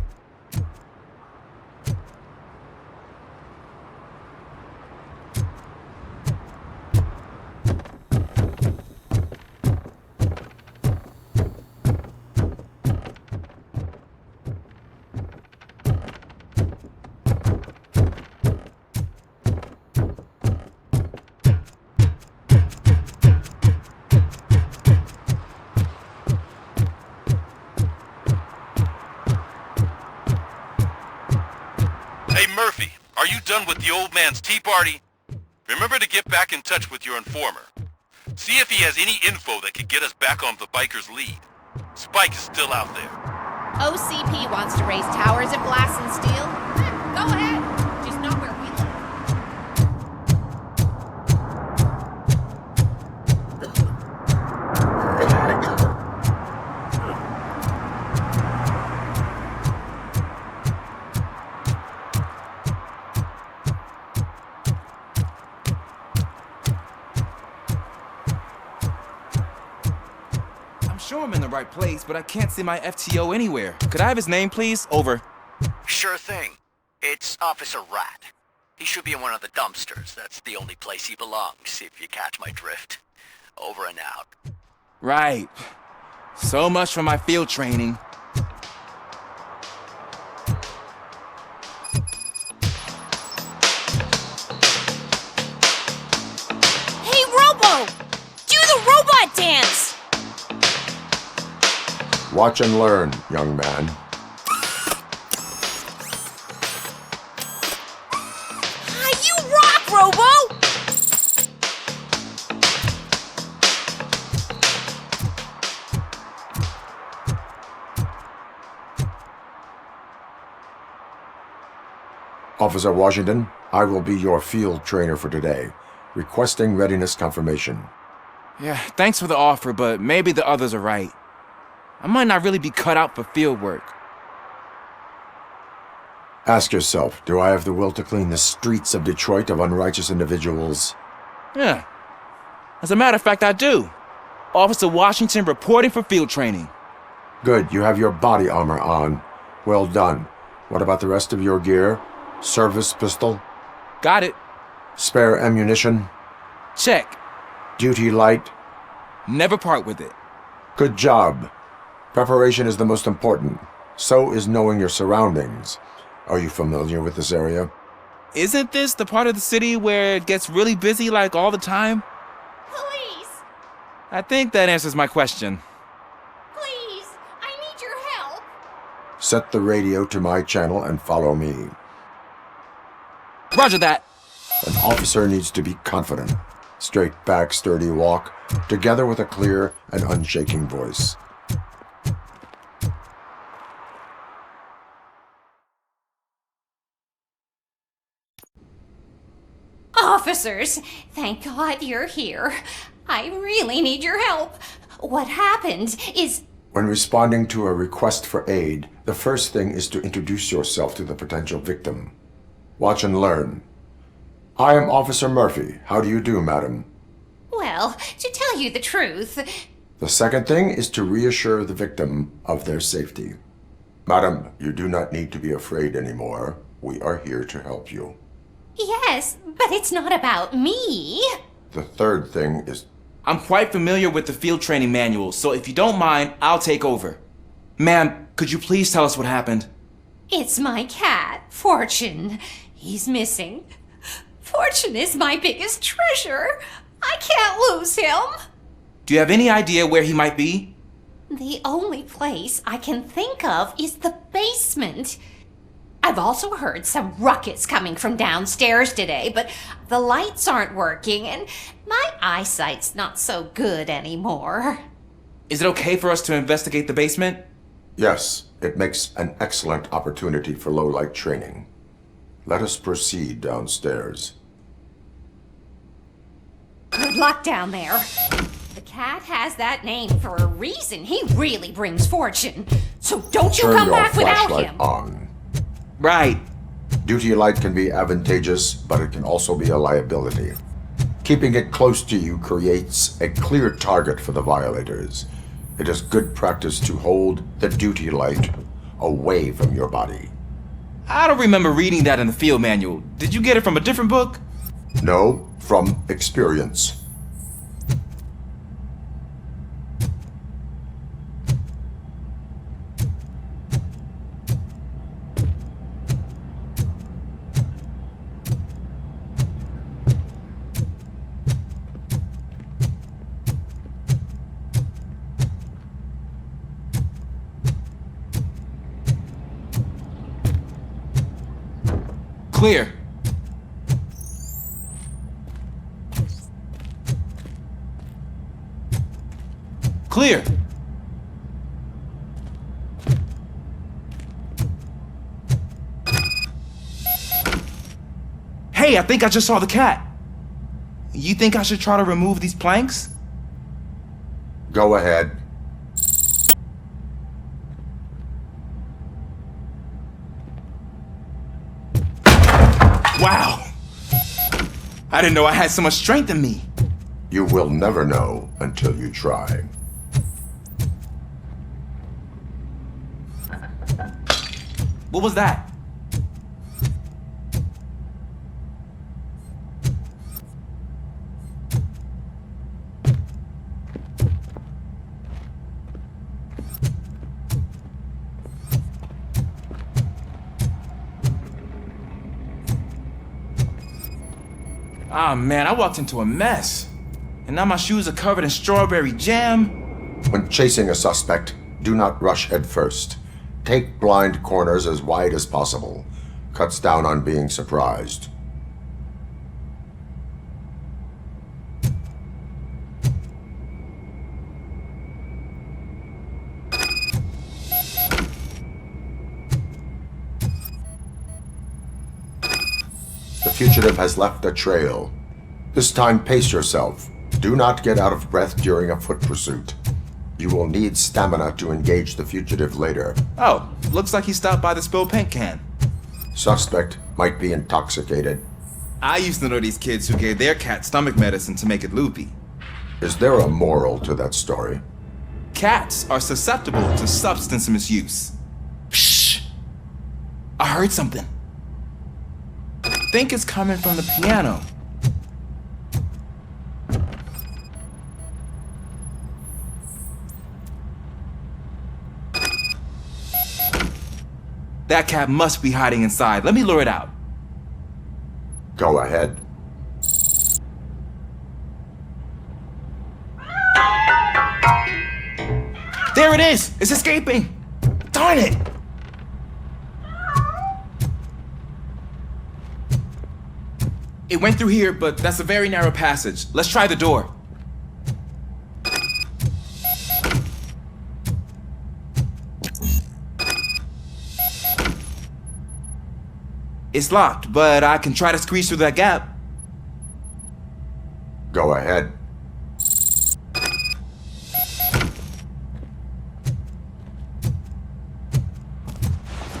[SPEAKER 2] Murphy, are you done with the old man's tea party? Remember to get back in touch with your informer. See if he has any info that could get us back on the biker's lead. Spike is still out there.
[SPEAKER 9] OCP wants to raise towers of glass and steel? Go ahead. Just not where we live.
[SPEAKER 11] Sure I'm in the right place, but I can't see my FTO anywhere. Could I have his name, please? Over.
[SPEAKER 20] Sure thing. It's Officer Rat. He should be in one of the dumpsters. That's the only place he belongs, if you catch my drift. Over and out.
[SPEAKER 11] Right. So much for my field training.
[SPEAKER 9] Hey, Robo! Do the robot dance!
[SPEAKER 5] Watch and learn, young man.
[SPEAKER 9] You rock, Robo!
[SPEAKER 5] Officer Washington, I will be your field trainer for today. Requesting readiness confirmation.
[SPEAKER 11] Yeah, thanks for the offer, but maybe the others are right. I might not really be cut out for field work.
[SPEAKER 5] Ask yourself, do I have the will to clean the streets of Detroit of unrighteous individuals?
[SPEAKER 11] Yeah. As a matter of fact, I do. Officer Washington reporting for field training.
[SPEAKER 5] Good, you have your body armor on. Well done. What about the rest of your gear? Service pistol?
[SPEAKER 11] Got it.
[SPEAKER 5] Spare ammunition?
[SPEAKER 11] Check.
[SPEAKER 5] Duty light?
[SPEAKER 11] Never part with it.
[SPEAKER 5] Good job. Preparation is the most important. So is knowing your surroundings. Are you familiar with this area?
[SPEAKER 11] Isn't this the part of the city where it gets really busy like all the time?
[SPEAKER 9] Please!
[SPEAKER 11] I think that answers my question.
[SPEAKER 9] Please! I need your help!
[SPEAKER 5] Set the radio to my channel and follow me.
[SPEAKER 11] Roger that!
[SPEAKER 5] An officer needs to be confident. Straight back, sturdy walk, together with a clear and unshaking voice.
[SPEAKER 9] Officers, thank God you're here. I really need your help. What happened is...
[SPEAKER 5] When responding to a request for aid, the first thing is to introduce yourself to the potential victim. Watch and learn. I am Officer Murphy. How do you do, madam?
[SPEAKER 9] Well, to tell you the truth...
[SPEAKER 5] The second thing is to reassure the victim of their safety. Madam, you do not need to be afraid anymore. We are here to help you.
[SPEAKER 9] Yes, but it's not about me.
[SPEAKER 5] The third thing is...
[SPEAKER 11] I'm quite familiar with the field training manual, so if you don't mind, I'll take over. Ma'am, could you please tell us what happened?
[SPEAKER 9] It's my cat, Fortune. He's missing. Fortune is my biggest treasure. I can't lose him.
[SPEAKER 11] Do you have any idea where he might be?
[SPEAKER 9] The only place I can think of is the basement. I've also heard some ruckus coming from downstairs today, but the lights aren't working and my eyesight's not so good anymore.
[SPEAKER 11] Is it okay for us to investigate the basement?
[SPEAKER 5] Yes, it makes an excellent opportunity for low-light training. Let us proceed downstairs.
[SPEAKER 9] Good luck down there. The cat has that name for a reason. He really brings fortune. So don't you come back without him.
[SPEAKER 5] On.
[SPEAKER 11] Right.
[SPEAKER 5] Duty light can be advantageous, but it can also be a liability. Keeping it close to you creates a clear target for the violators. It is good practice to hold the duty light away from your body.
[SPEAKER 11] I don't remember reading that in the field manual. Did you get it from a different book?
[SPEAKER 5] No, from experience.
[SPEAKER 11] Clear. Clear. Hey, I think I just saw the cat. You think I should try to remove these planks?
[SPEAKER 5] Go ahead.
[SPEAKER 11] Wow. I didn't know I had so much strength in me.
[SPEAKER 5] You will never know until you try.
[SPEAKER 11] What was that? Ah, man, I walked into a mess. And now my shoes are covered in strawberry jam.
[SPEAKER 5] When chasing a suspect, do not rush head first. Take blind corners as wide as possible. Cuts down on being surprised. The fugitive has left a trail. This time, pace yourself. Do not get out of breath during a foot pursuit. You will need stamina to engage the fugitive later.
[SPEAKER 11] Oh, looks like he stopped by the spilled paint can.
[SPEAKER 5] Suspect might be intoxicated.
[SPEAKER 11] I used to know these kids who gave their cat stomach medicine to make it loopy.
[SPEAKER 5] Is there a moral to that story?
[SPEAKER 11] Cats are susceptible to substance misuse. Shh! I heard something. I think it's coming from the piano. That cat must be hiding inside. Let me lure it out.
[SPEAKER 5] Go ahead.
[SPEAKER 11] There it is! It's escaping! Darn it! It went through here, but that's a very narrow passage. Let's try the door. It's locked, but I can try to squeeze through that gap.
[SPEAKER 5] Go ahead.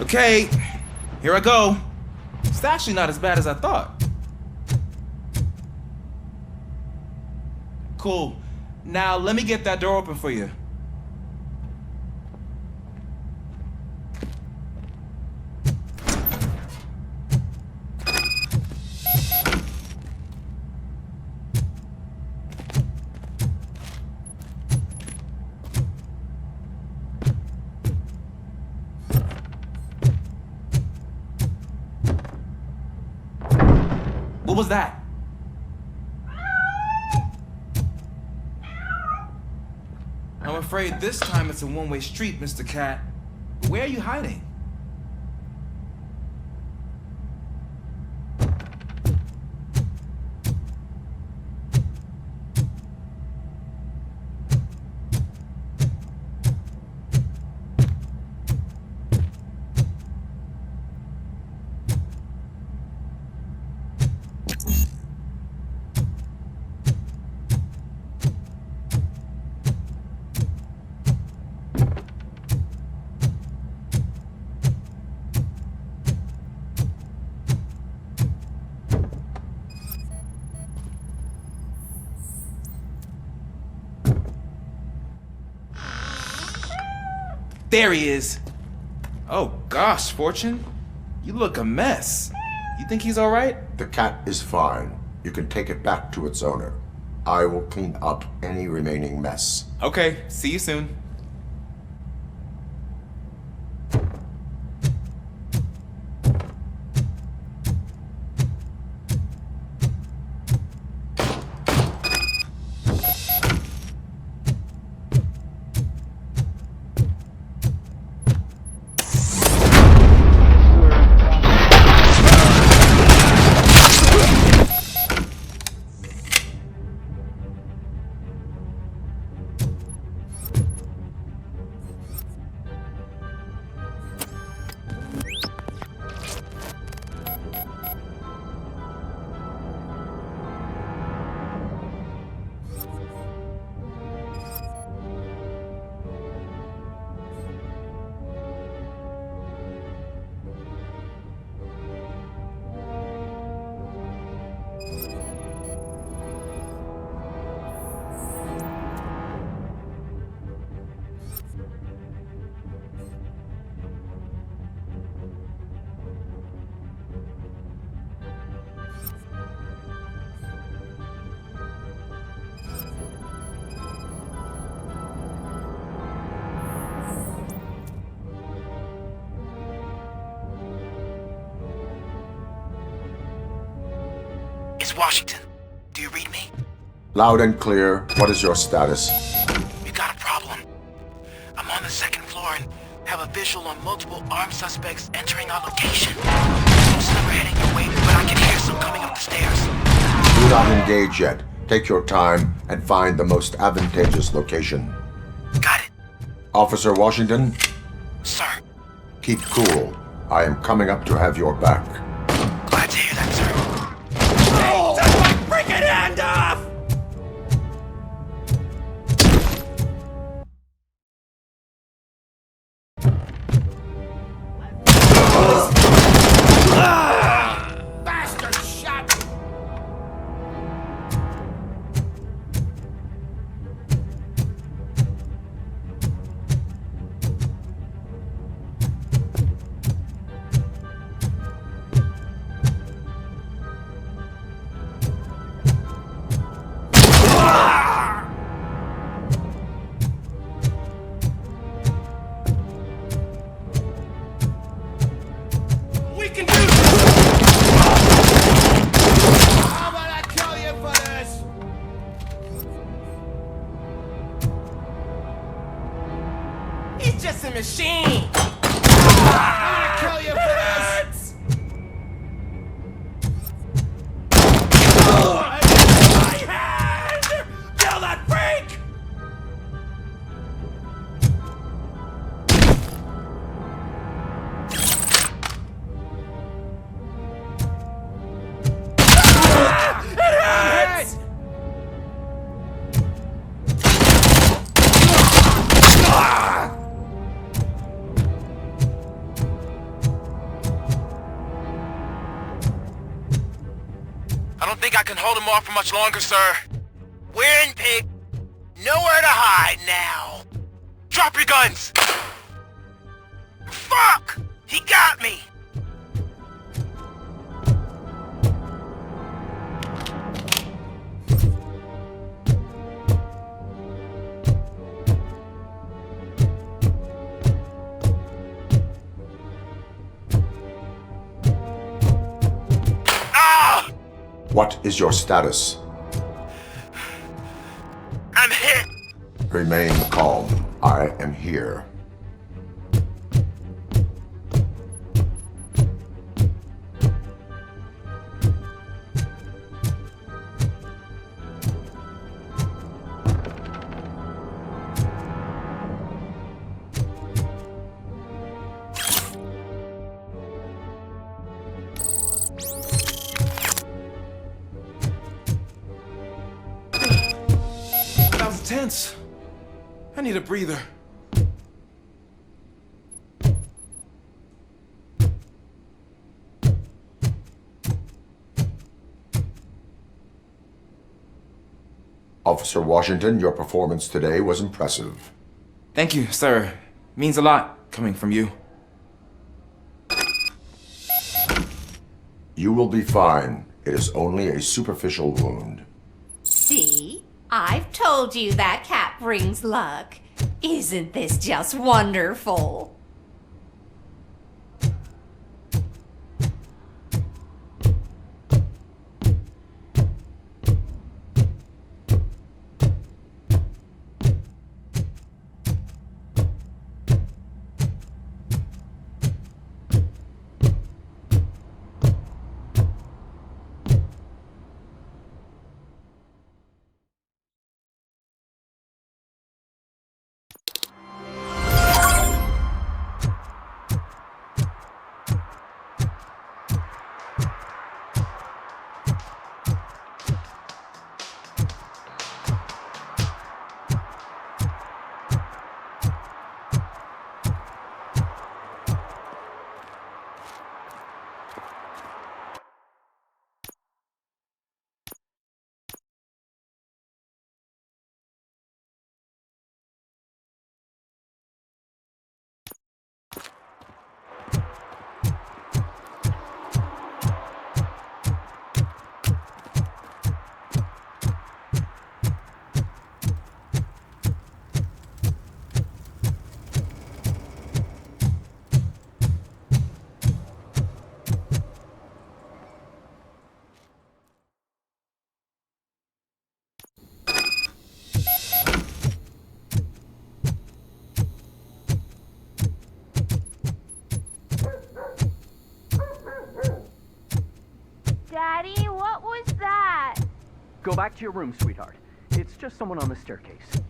[SPEAKER 11] Okay, here I go. It's actually not as bad as I thought. Cool. Now let me get that door open for you. What was that? I'm afraid this time it's a one-way street, Mr. Cat. Where are you hiding? There he is. Oh gosh, Fortune. You look a mess. You think he's all right?
[SPEAKER 5] The cat is fine. You can take it back to its owner. I will clean up any remaining mess.
[SPEAKER 11] Okay, see you soon.
[SPEAKER 14] It's Washington. Do you read me?
[SPEAKER 5] Loud and clear. What is your status?
[SPEAKER 14] We got a problem. I'm on the second floor and have a visual on multiple armed suspects entering our location. Most of them are heading your way, but I can hear some coming up the stairs.
[SPEAKER 5] Do not engage yet. Take your time and find the most advantageous location.
[SPEAKER 14] Got it.
[SPEAKER 5] Officer Washington?
[SPEAKER 14] Sir.
[SPEAKER 5] Keep cool. I am coming up to have your back.
[SPEAKER 14] Glad to hear that, sir.
[SPEAKER 3] Hey, take my freaking hand off!
[SPEAKER 1] Bastard shot!
[SPEAKER 3] We can do this!
[SPEAKER 1] How about I kill you for this?
[SPEAKER 3] He's just a machine!
[SPEAKER 1] I'm gonna kill you for this!
[SPEAKER 14] can hold him off for much longer, sir. We're in pig. Nowhere to hide now. Drop your guns! Fuck! He got me!
[SPEAKER 5] What is your status?
[SPEAKER 14] I'm hit!
[SPEAKER 5] Remain calm. I am here.
[SPEAKER 11] That was tense. I need a breather.
[SPEAKER 5] Officer Washington, your performance today was impressive.
[SPEAKER 11] Thank you, sir. Means a lot coming from you.
[SPEAKER 5] You will be fine. It is only a superficial wound.
[SPEAKER 9] See? I've told you that cat brings luck. Isn't this just wonderful?
[SPEAKER 12] Daddy, what was that?
[SPEAKER 3] Go back to your room, sweetheart. It's just someone on the staircase.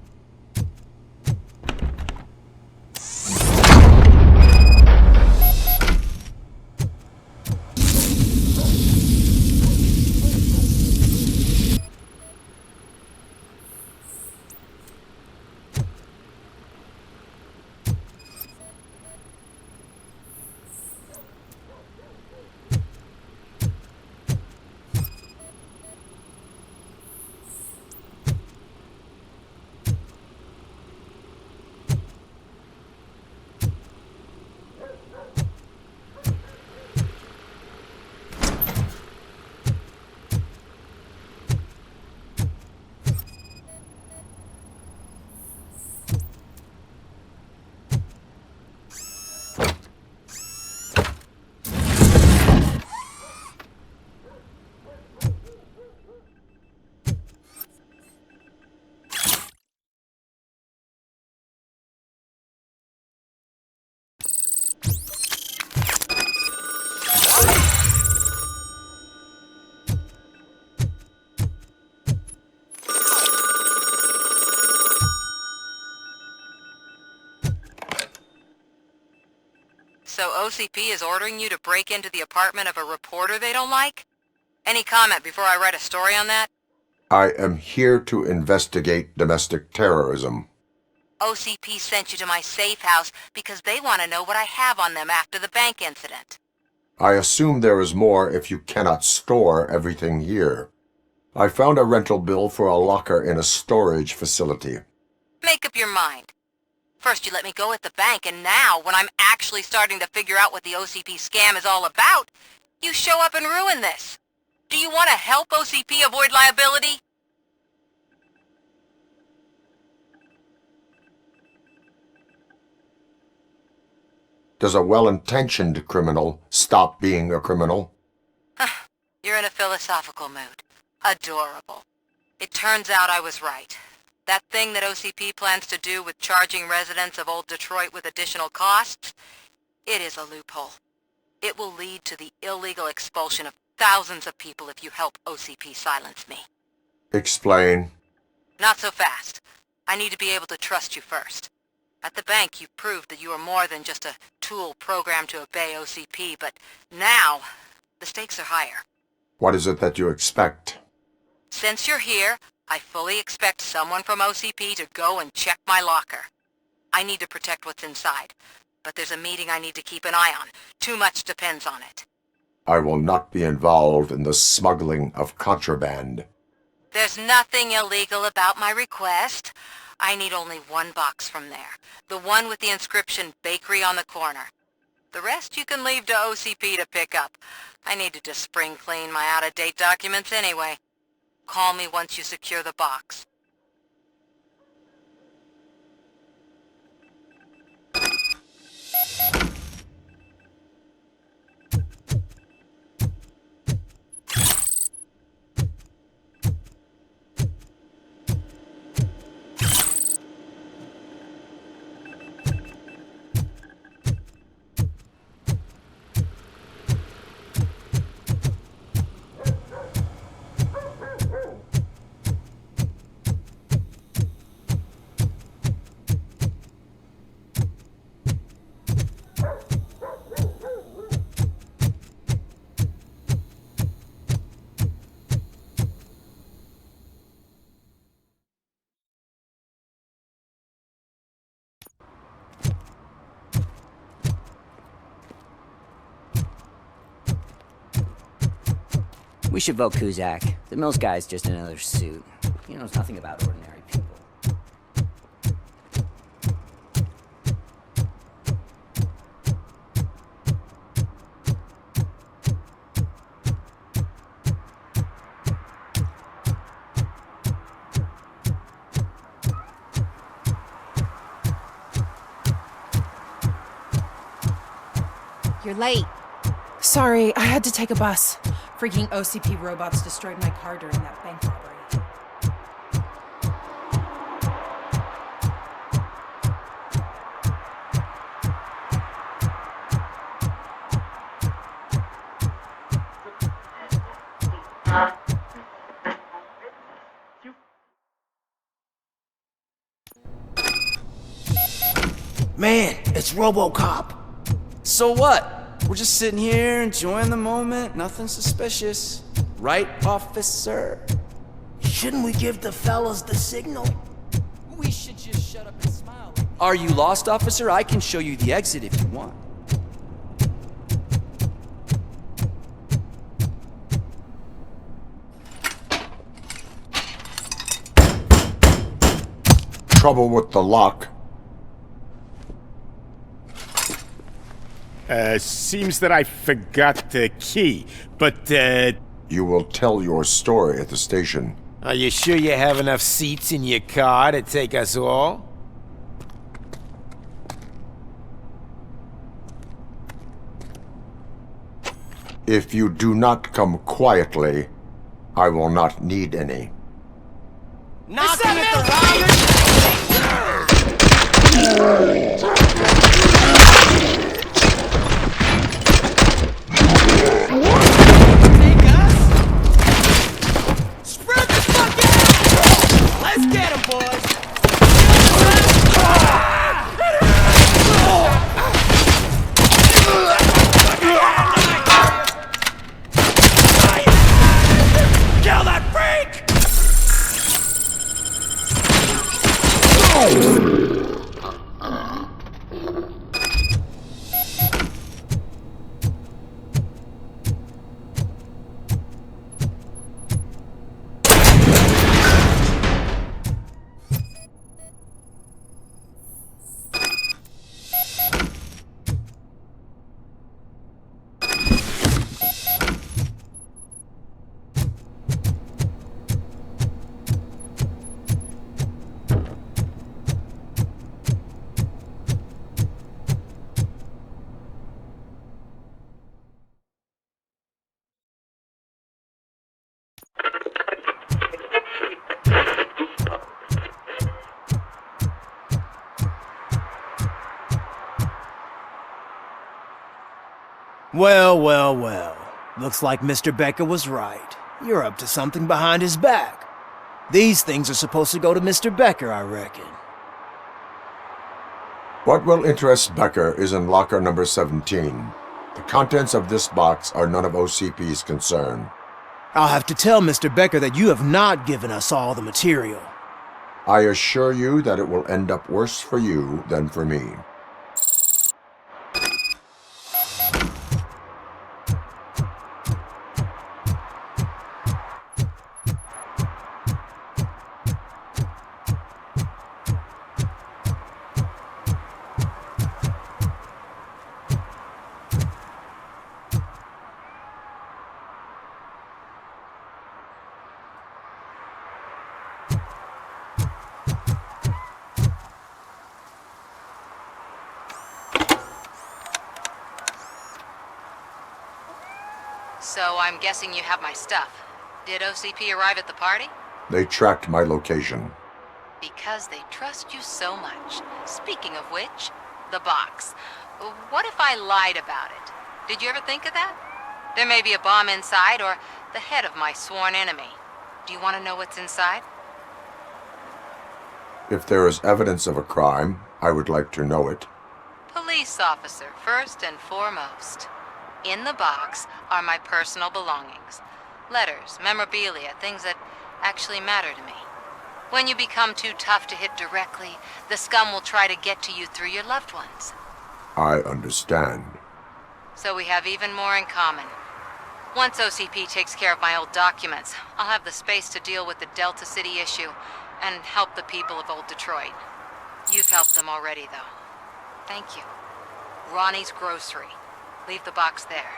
[SPEAKER 15] So OCP is ordering you to break into the apartment of a reporter they don't like? Any comment before I write a story on that?
[SPEAKER 5] I am here to investigate domestic terrorism.
[SPEAKER 15] OCP sent you to my safe house because they want to know what I have on them after the bank incident.
[SPEAKER 5] I assume there is more if you cannot store everything here. I found a rental bill for a locker in a storage facility.
[SPEAKER 15] Make up your mind. First you let me go at the bank, and now, when I'm actually starting to figure out what the OCP scam is all about, you show up and ruin this. Do you want to help OCP avoid liability?
[SPEAKER 5] Does a well-intentioned criminal stop being a criminal?
[SPEAKER 15] You're in a philosophical mood. Adorable. It turns out I was right. That thing that OCP plans to do with charging residents of Old Detroit with additional costs, it is a loophole. It will lead to the illegal expulsion of thousands of people if you help OCP silence me.
[SPEAKER 5] Explain.
[SPEAKER 15] Not so fast. I need to be able to trust you first. At the bank, you proved that you are more than just a tool programmed to obey OCP, but now, the stakes are higher.
[SPEAKER 5] What is it that you expect?
[SPEAKER 15] Since you're here, I fully expect someone from OCP to go and check my locker. I need to protect what's inside, but there's a meeting I need to keep an eye on. Too much depends on it.
[SPEAKER 5] I will not be involved in the smuggling of contraband.
[SPEAKER 15] There's nothing illegal about my request. I need only one box from there. The one with the inscription Bakery on the corner. The rest you can leave to OCP to pick up. I needed to spring clean my out-of-date documents anyway. Call me once you secure the box.
[SPEAKER 13] We should vote Kuzak. The Mills guy's just another suit. He knows nothing about ordinary people.
[SPEAKER 9] You're late.
[SPEAKER 22] Sorry, I had to take a bus. Freaking OCP robots destroyed my car during that bank robbery.
[SPEAKER 1] Man, it's RoboCop.
[SPEAKER 3] So what? We're just sitting here enjoying the moment, nothing suspicious. Right, officer?
[SPEAKER 1] Shouldn't we give the fellas the signal?
[SPEAKER 3] We should just shut up and smile. Are you lost, officer? I can show you the exit if you want.
[SPEAKER 5] Trouble with the lock.
[SPEAKER 16] Seems that I forgot the key, but,
[SPEAKER 5] You will tell your story at the station.
[SPEAKER 18] Are you sure you have enough seats in your car to take us all?
[SPEAKER 5] If you do not come quietly, I will not need any.
[SPEAKER 1] Knocking at the round. Well, well, well. Looks like Mr. Becker was right. You're up to something behind his back. These things are supposed to go to Mr. Becker, I reckon.
[SPEAKER 5] What will interest Becker is in locker number 17. The contents of this box are none of OCP's concern.
[SPEAKER 1] I'll have to tell Mr. Becker that you have not given us all the material.
[SPEAKER 5] I assure you that it will end up worse for you than for me.
[SPEAKER 15] So I'm guessing you have my stuff. Did OCP arrive at the party?
[SPEAKER 5] They tracked my location.
[SPEAKER 15] Because they trust you so much. Speaking of which, the box. What if I lied about it? Did you ever think of that? There may be a bomb inside or the head of my sworn enemy. Do you want to know what's inside?
[SPEAKER 5] If there is evidence of a crime, I would like to know it.
[SPEAKER 15] Police officer, first and foremost. In the box are my personal belongings. Letters, memorabilia, things that actually matter to me. When you become too tough to hit directly, the scum will try to get to you through your loved ones.
[SPEAKER 5] I understand.
[SPEAKER 15] So we have even more in common. Once OCP takes care of my old documents, I'll have the space to deal with the Delta City issue and help the people of Old Detroit. You've helped them already, though. Thank you. Ronnie's Grocery. Leave the box there.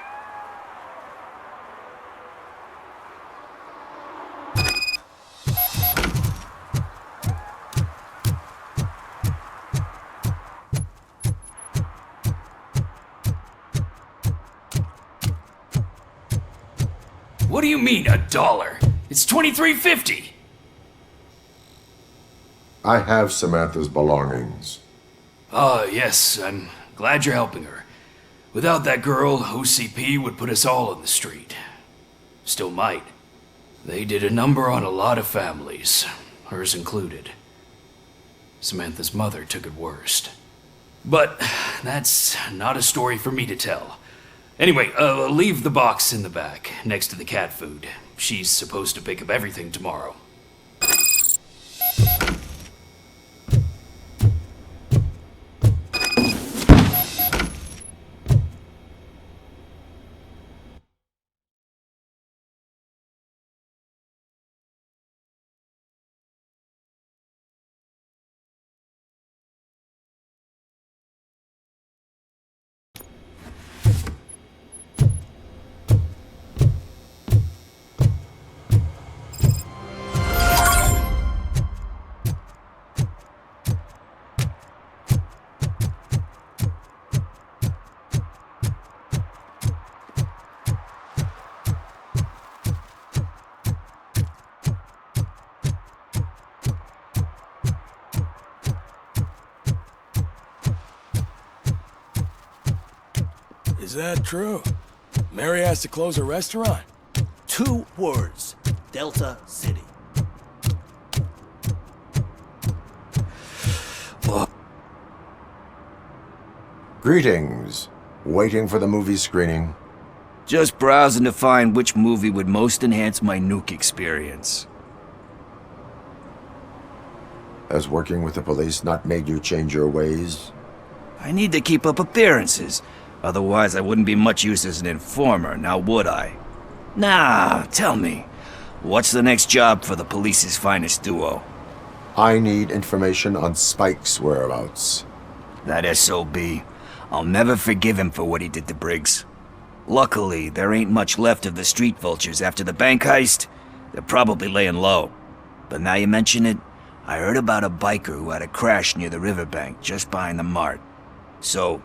[SPEAKER 4] What do you mean, $1? It's $23.50.
[SPEAKER 5] I have Samantha's belongings.
[SPEAKER 4] Ah, yes, I'm glad you're helping her. Without that girl, OCP would put us all on the street. Still might. They did a number on a lot of families, hers included. Samantha's mother took it worst. But that's not a story for me to tell. Anyway, leave the box in the back, next to the cat food. She's supposed to pick up everything tomorrow.
[SPEAKER 21] Is that true? Mary has to close her restaurant?
[SPEAKER 1] 2 words. Delta City.
[SPEAKER 5] Greetings. Waiting for the movie screening.
[SPEAKER 23] Just browsing to find which movie would most enhance my nuke experience.
[SPEAKER 5] Has working with the police not made you change your ways?
[SPEAKER 23] I need to keep up appearances. Otherwise, I wouldn't be much use as an informer, now would I? Nah, tell me. What's the next job for the police's finest duo?
[SPEAKER 5] I need information on Spike's whereabouts.
[SPEAKER 23] That SOB. I'll never forgive him for what he did to Briggs. Luckily, there ain't much left of the Street Vultures after the bank heist. They're probably laying low. But now you mention it, I heard about a biker who had a crash near the riverbank just behind the mart. So,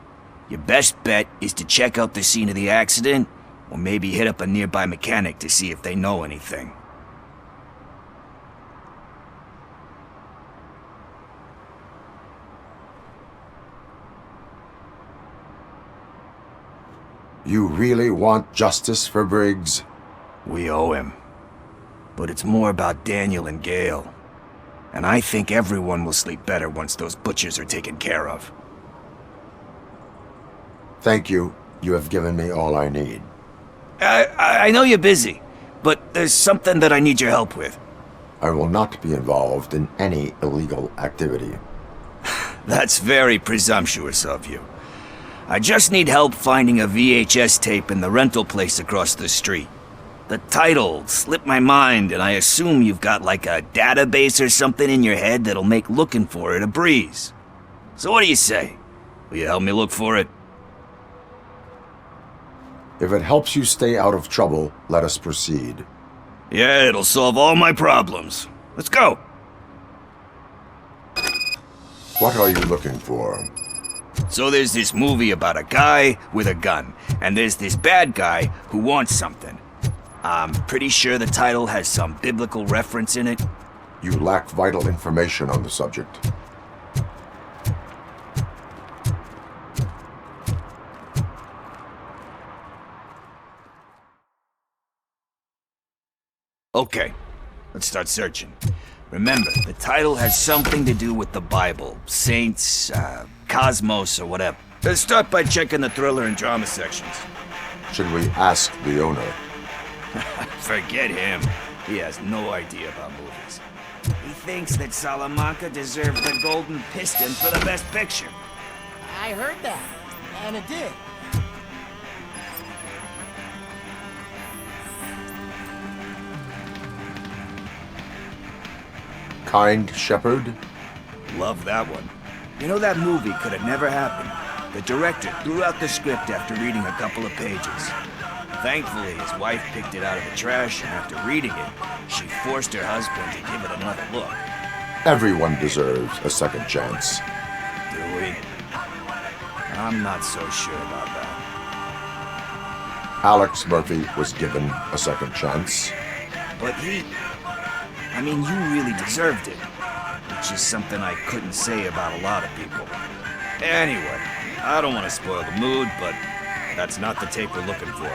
[SPEAKER 23] your best bet is to check out the scene of the accident, or maybe hit up a nearby mechanic to see if they know anything.
[SPEAKER 5] You really want justice for Briggs?
[SPEAKER 23] We owe him. But it's more about Daniel and Gale. And I think everyone will sleep better once those butchers are taken care of.
[SPEAKER 5] Thank you. You have given me all I need.
[SPEAKER 23] I know you're busy, but there's something that I need your help with.
[SPEAKER 5] I will not be involved in any illegal activity.
[SPEAKER 23] That's very presumptuous of you. I just need help finding a VHS tape in the rental place across the street. The title slipped my mind, and I assume you've got like a database or something in your head that'll make looking for it a breeze. So what do you say? Will you help me look for it?
[SPEAKER 5] If it helps you stay out of trouble, let us proceed.
[SPEAKER 23] Yeah, it'll solve all my problems. Let's go!
[SPEAKER 5] What are you looking for?
[SPEAKER 23] So there's this movie about a guy with a gun, and there's this bad guy who wants something. I'm pretty sure the title has some biblical reference in it.
[SPEAKER 5] You lack vital information on the subject.
[SPEAKER 23] Okay, let's start searching. Remember, the title has something to do with the Bible, saints, cosmos, or whatever. Let's start by checking the thriller and drama sections.
[SPEAKER 5] Should we ask the owner?
[SPEAKER 23] Forget him. He has no idea about movies. He thinks that Salamanca deserved the Golden Piston for the Best Picture.
[SPEAKER 6] I heard that, and it did.
[SPEAKER 5] Kind Shepherd?
[SPEAKER 23] Love that one. You know, that movie could have never happened. The director threw out the script after reading a couple of pages. Thankfully, his wife picked it out of the trash, and after reading it, she forced her husband to give it another look.
[SPEAKER 5] Everyone deserves a second chance.
[SPEAKER 23] Do we? I'm not so sure about that.
[SPEAKER 5] Alex Murphy was given a second chance.
[SPEAKER 23] But I mean, you really deserved it. Which is something I couldn't say about a lot of people. Anyway, I don't want to spoil the mood, but that's not the tape we're looking for.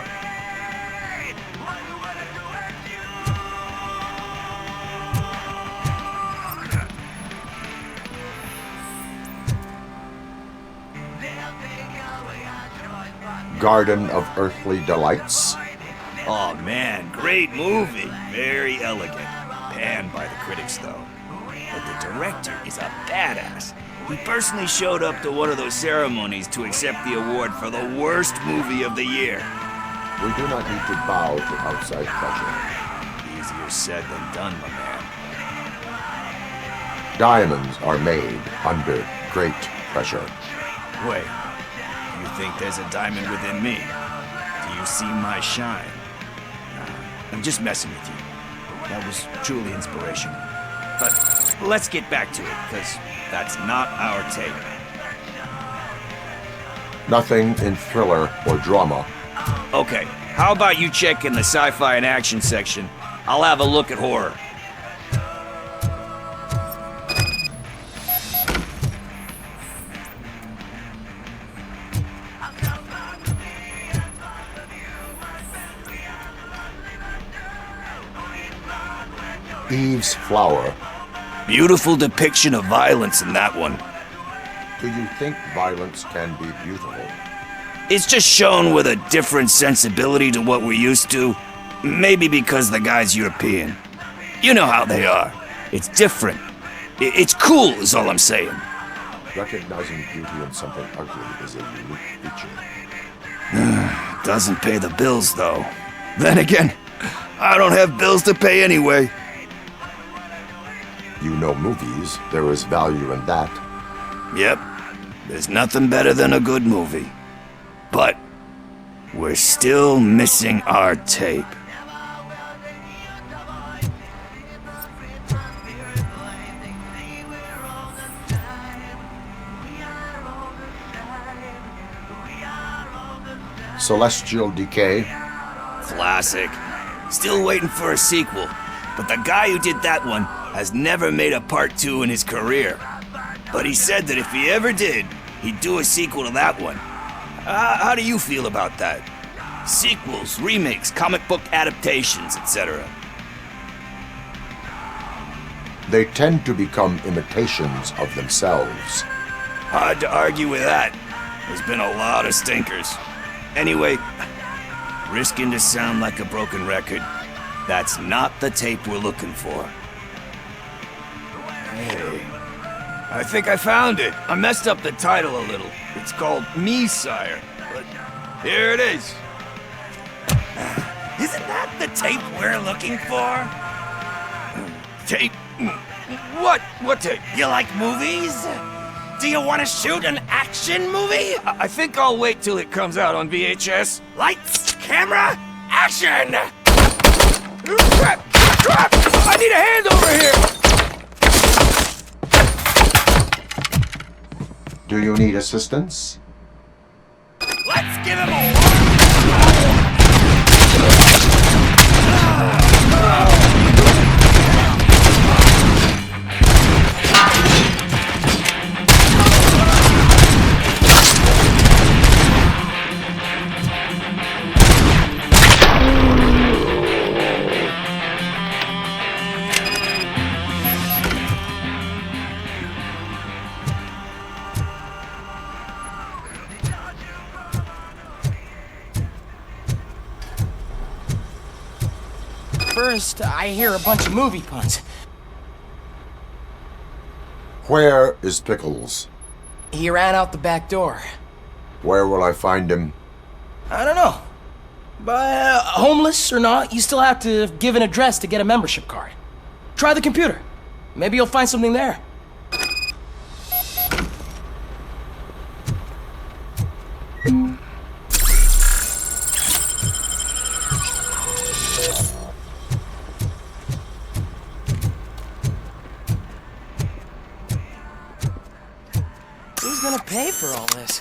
[SPEAKER 5] Garden of Earthly Delights.
[SPEAKER 23] Oh man, great movie. Very elegant. Panned by the critics, though. But the director is a badass. He personally showed up to one of those ceremonies to accept the award for the worst movie of the year.
[SPEAKER 5] We do not need to bow to outside pressure.
[SPEAKER 23] Easier said than done, my man.
[SPEAKER 5] Diamonds are made under great pressure.
[SPEAKER 23] Wait, you think there's a diamond within me? Do you see my shine? I'm just messing with you. That was truly inspirational. But let's get back to it, because that's not our tape.
[SPEAKER 5] Nothing in thriller or drama.
[SPEAKER 23] Okay, how about you check in the sci-fi and action section? I'll have a look at horror.
[SPEAKER 5] Eve's Flower.
[SPEAKER 23] Beautiful depiction of violence in that one.
[SPEAKER 5] Do you think violence can be beautiful?
[SPEAKER 23] It's just shown with a different sensibility to what we're used to. Maybe because the guy's European. You know how they are. It's different. It's cool is all I'm saying.
[SPEAKER 5] Recognizing beauty in something ugly is a unique feature.
[SPEAKER 23] Doesn't pay the bills, though. Then again, I don't have bills to pay anyway.
[SPEAKER 5] You know movies. There is value in that.
[SPEAKER 23] Yep. There's nothing better than a good movie. But we're still missing our tape.
[SPEAKER 5] Celestial Decay.
[SPEAKER 23] Classic. Still waiting for a sequel. But the guy who did that one has never made a part 2 in his career. But he said that if he ever did, he'd do a sequel to that one. How do you feel about that? Sequels, remakes, comic book adaptations, etc.
[SPEAKER 5] They tend to become imitations of themselves.
[SPEAKER 23] Hard to argue with that. There's been a lot of stinkers. Anyway, risking to sound like a broken record, that's not the tape we're looking for. Hey, I think I found it. I messed up the title a little. It's called Me, Sire. But here it is. Isn't that the tape we're looking for? Tape? What? What tape? You like movies? Do you want to shoot an action movie? I think I'll wait till it comes out on VHS. Lights, camera, action! Crap! Crap! I need a hand over here!
[SPEAKER 5] Do you need assistance?
[SPEAKER 23] Let's give him a
[SPEAKER 6] First, I hear a bunch of movie puns.
[SPEAKER 5] Where is Pickles?
[SPEAKER 6] He ran out the back door.
[SPEAKER 5] Where will I find him?
[SPEAKER 6] I don't know. But homeless or not, you still have to give an address to get a membership card. Try the computer. Maybe you'll find something there. Who's gonna pay for all this?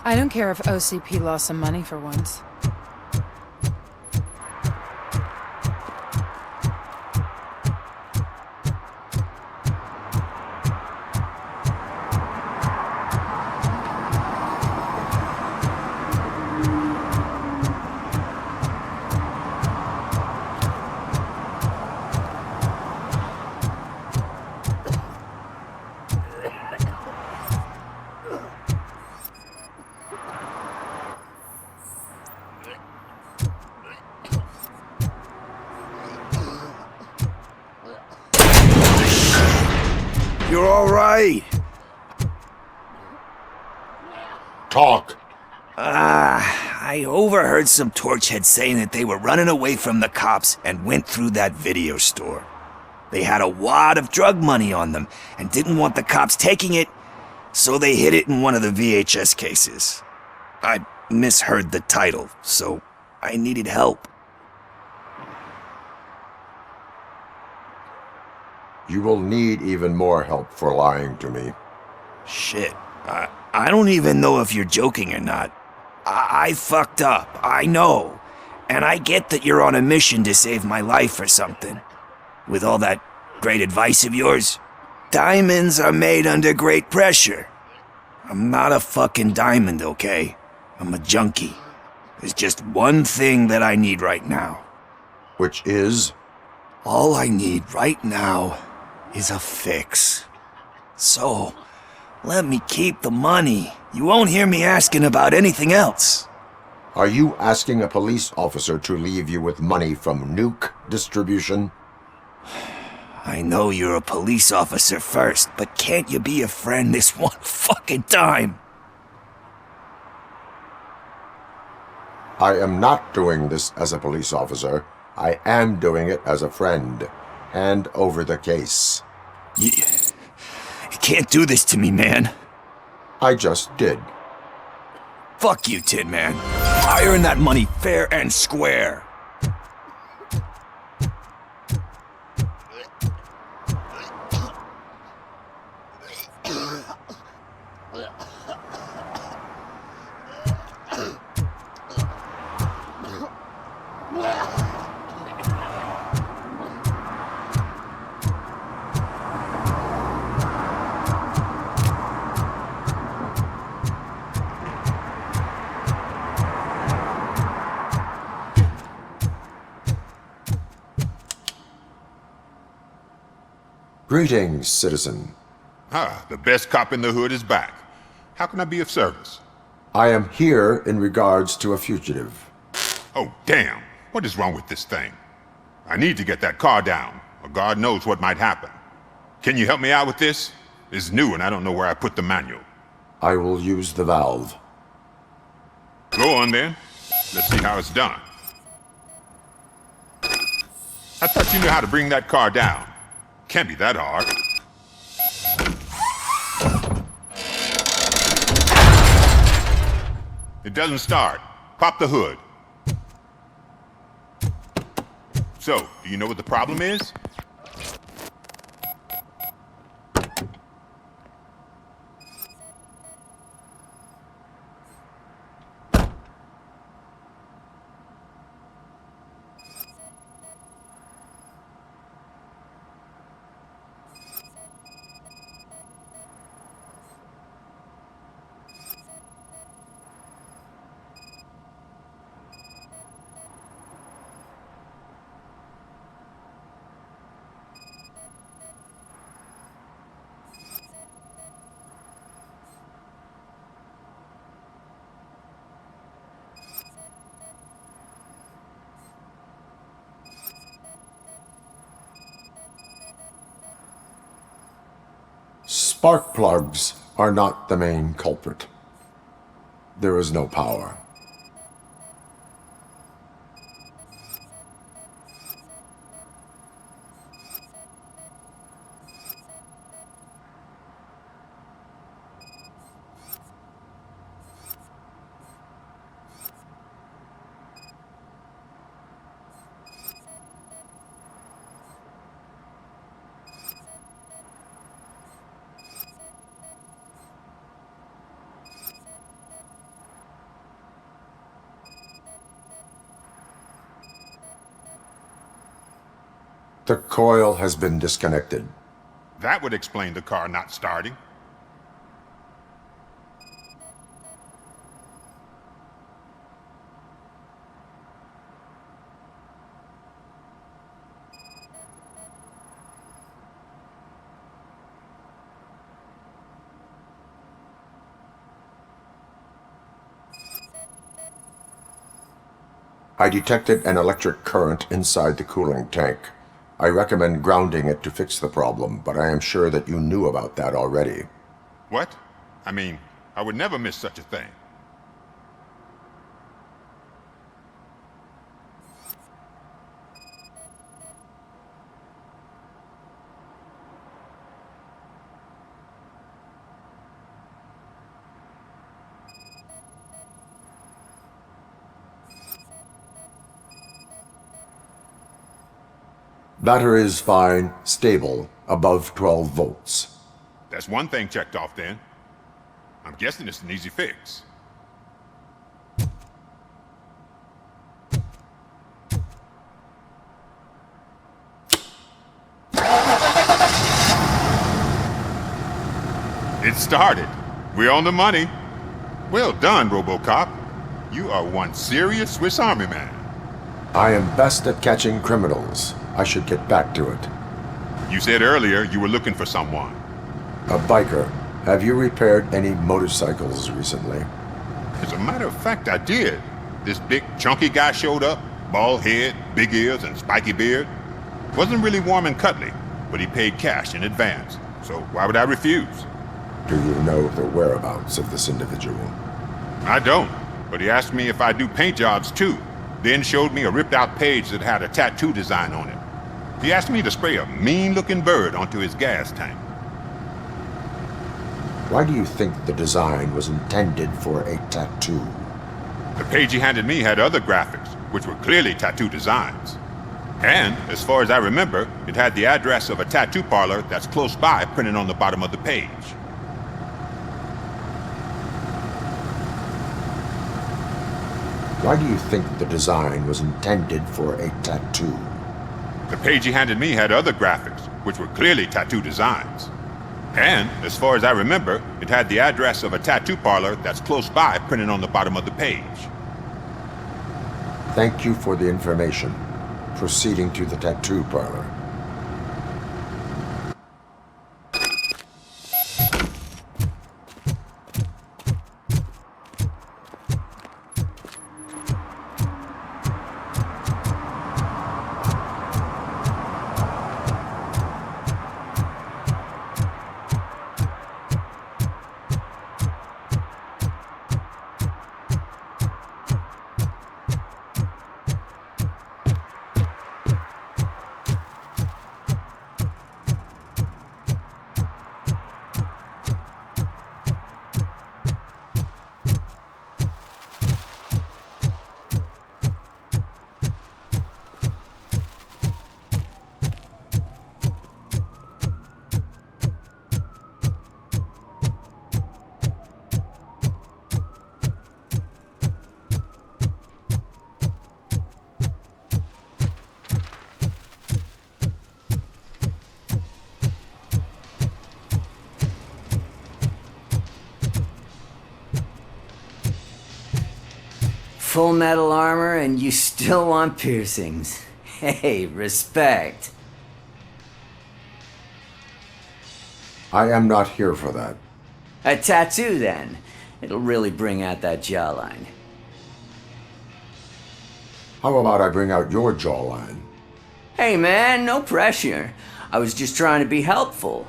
[SPEAKER 22] I don't care if OCP lost some money for once.
[SPEAKER 23] You're all right.
[SPEAKER 5] Talk.
[SPEAKER 23] I overheard some torchheads saying that they were running away from the cops and went through that video store. They had a wad of drug money on them and didn't want the cops taking it, so they hid it in one of the VHS cases. I misheard the title, so I needed help.
[SPEAKER 5] You will need even more help for lying to me.
[SPEAKER 23] Shit. I don't even know if you're joking or not. I fucked up, I know. And I get that you're on a mission to save my life or something. With all that great advice of yours, diamonds are made under great pressure. I'm not a fucking diamond, okay? I'm a junkie. There's just one thing that I need right now.
[SPEAKER 5] Which is?
[SPEAKER 23] All I need right now is a fix. So, let me keep the money. You won't hear me asking about anything else.
[SPEAKER 5] Are you asking a police officer to leave you with money from nuke distribution?
[SPEAKER 23] I know you're a police officer first, but can't you be a friend this one fucking time?
[SPEAKER 5] I am not doing this as a police officer. I am doing it as a friend. Hand over the case.
[SPEAKER 23] can't do this to me, man.
[SPEAKER 5] I just did.
[SPEAKER 23] Fuck you, Tin Man. I earned that money fair and square.
[SPEAKER 5] Greetings, citizen.
[SPEAKER 7] Ah, the best cop in the hood is back. How can I be of service?
[SPEAKER 5] I am here in regards to a fugitive.
[SPEAKER 7] Oh, damn. What is wrong with this thing? I need to get that car down, or God knows what might happen. Can you help me out with this? It's new and I don't know where I put the manual.
[SPEAKER 5] I will use the valve.
[SPEAKER 7] Go on then. Let's see how it's done. I thought you knew how to bring that car down. Can't be that hard. It doesn't start. Pop the hood. So, do you know what the problem is?
[SPEAKER 5] Spark plugs are not the main culprit. There is no power. The coil has been disconnected.
[SPEAKER 7] That would explain the car not starting.
[SPEAKER 5] I detected an electric current inside the cooling tank. I recommend grounding it to fix the problem, but I am sure that you knew about that already.
[SPEAKER 7] What? I mean, I would never miss such a thing.
[SPEAKER 5] Battery is fine, stable, above 12 volts.
[SPEAKER 7] That's one thing checked off then. I'm guessing it's an easy fix. It started. We're on the money. Well done, RoboCop. You are one serious Swiss Army man.
[SPEAKER 5] I am best at catching criminals. I should get back to it.
[SPEAKER 7] You said earlier you were looking for someone.
[SPEAKER 5] A biker. Have you repaired any motorcycles recently?
[SPEAKER 7] As a matter of fact, I did. This big, chunky guy showed up. Bald head, big ears, and spiky beard. Wasn't really warm and cuddly, but he paid cash in advance. So why would I refuse?
[SPEAKER 5] Do you know the whereabouts of this individual?
[SPEAKER 7] I don't, but he asked me if I do paint jobs too. Then showed me a ripped-out page that had a tattoo design on it. He asked me to spray a mean-looking bird onto his gas tank.
[SPEAKER 5] Why do you think the design was intended for a tattoo?
[SPEAKER 7] The page he handed me had other graphics, which were clearly tattoo designs. And, as far as I remember, it had the address of a tattoo parlor that's close by printed on the bottom of the page.
[SPEAKER 5] Why do you think the design was intended for a tattoo?
[SPEAKER 7] The page he handed me had other graphics, which were clearly tattoo designs. And, as far as I remember, it had the address of a tattoo parlor that's close by printed on the bottom of the page.
[SPEAKER 5] Thank you for the information. Proceeding to the tattoo parlor.
[SPEAKER 13] Full metal armor and you still want piercings. Hey, respect.
[SPEAKER 5] I am not here for that.
[SPEAKER 13] A tattoo, then. It'll really bring out that jawline.
[SPEAKER 5] How about I bring out your jawline?
[SPEAKER 13] Hey, man, no pressure. I was just trying to be helpful.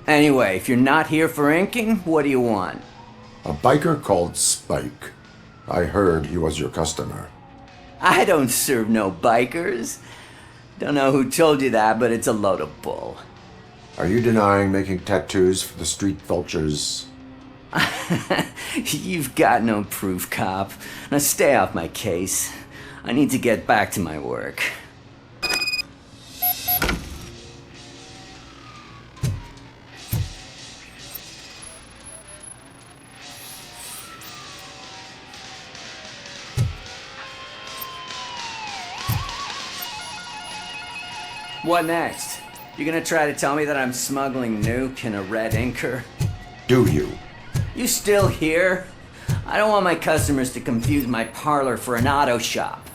[SPEAKER 13] Anyway, if you're not here for inking, what do you want?
[SPEAKER 5] A biker called Spike. I heard he was your customer.
[SPEAKER 13] I don't serve no bikers. Don't know who told you that, but it's a load of bull.
[SPEAKER 5] Are you denying making tattoos for the Street Vultures?
[SPEAKER 13] You've got no proof, cop. Now stay off my case. I need to get back to my work. What next? You gonna try to tell me that I'm smuggling nuke in a red inker?
[SPEAKER 5] Do you?
[SPEAKER 13] You still here? I don't want my customers to confuse my parlor for an auto shop.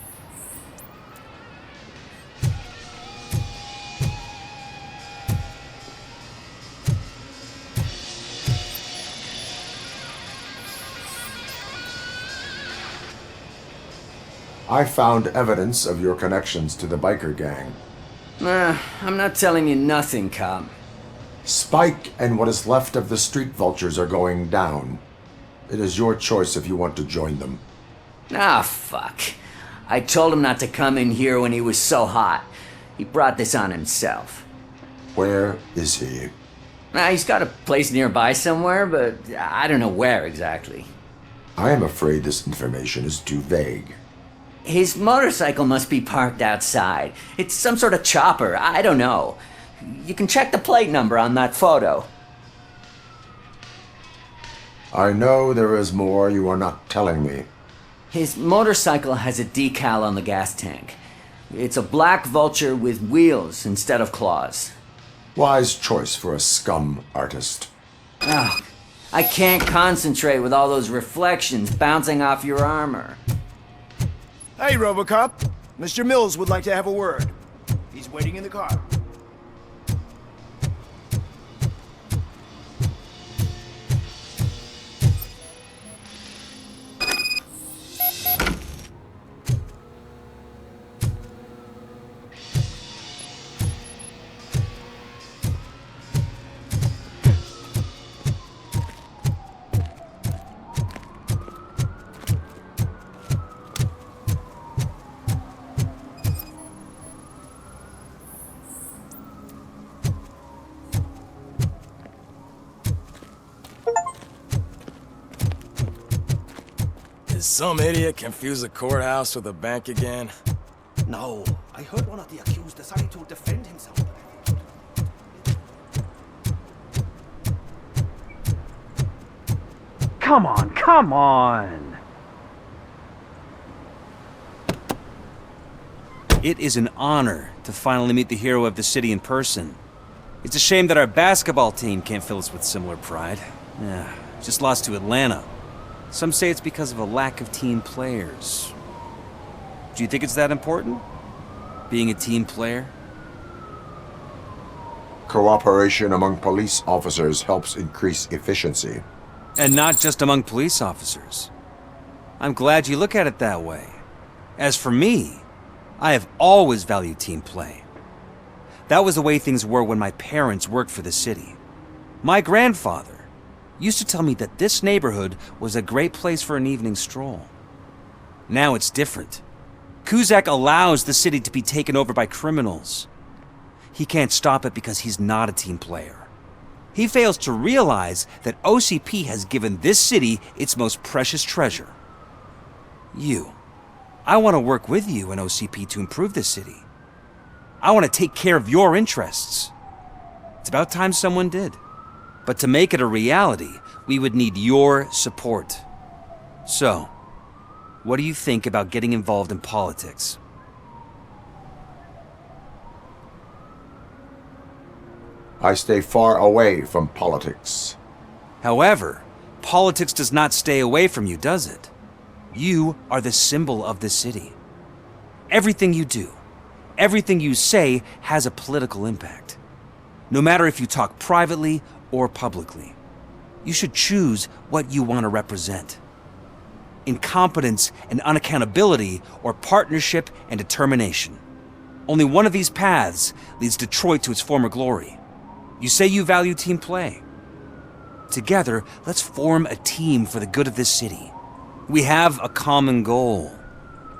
[SPEAKER 5] I found evidence of your connections to the biker gang.
[SPEAKER 13] I'm not telling you nothing, cop.
[SPEAKER 5] Spike and what is left of the Street Vultures are going down. It is your choice if you want to join them.
[SPEAKER 13] Ah, fuck. I told him not to come in here when he was so hot. He brought this on himself.
[SPEAKER 5] Where is he?
[SPEAKER 13] He's got a place nearby somewhere, but I don't know where exactly.
[SPEAKER 5] I am afraid this information is too vague.
[SPEAKER 13] His motorcycle must be parked outside. It's some sort of chopper. I don't know. You can check the plate number on that photo.
[SPEAKER 5] I know there is more you are not telling me.
[SPEAKER 13] His motorcycle has a decal on the gas tank. It's a black Vulture with wheels instead of claws.
[SPEAKER 5] Wise choice for a scum artist.
[SPEAKER 13] Oh, I can't concentrate with all those reflections bouncing off your armor.
[SPEAKER 8] Hey, RoboCop. Mr. Mills would like to have a word. He's waiting in the car.
[SPEAKER 21] some idiot confuse a courthouse with a bank again?
[SPEAKER 10] No, I heard one of the accused decided to defend himself.
[SPEAKER 17] Come on, come on!
[SPEAKER 19] It is an honor to finally meet the hero of the city in person. It's a shame that our basketball team can't fill us with similar pride. Yeah, just lost to Atlanta. Some say it's because of a lack of team players. Do you think it's that important? Being a team player?
[SPEAKER 5] Cooperation among police officers helps increase efficiency.
[SPEAKER 19] And not just among police officers. I'm glad you look at it that way. As for me, I have always valued team play. That was the way things were when my parents worked for the city. My grandfather used to tell me that this neighborhood was a great place for an evening stroll. Now it's different. Cusack allows the city to be taken over by criminals. He can't stop it because he's not a team player. He fails to realize that OCP has given this city its most precious treasure. You. I want to work with you and OCP to improve this city. I want to take care of your interests. It's about time someone did. But to make it a reality, we would need your support. So, what do you think about getting involved in politics?
[SPEAKER 5] I stay far away from politics.
[SPEAKER 19] However, politics does not stay away from you, does it? You are the symbol of this city. Everything you do, everything you say has a political impact. No matter if you talk privately or publicly, you should choose what you want to represent. Incompetence and unaccountability, or partnership and determination. Only one of these paths leads Detroit to its former glory. You say you value team play. Together, let's form a team for the good of this city. We have a common goal.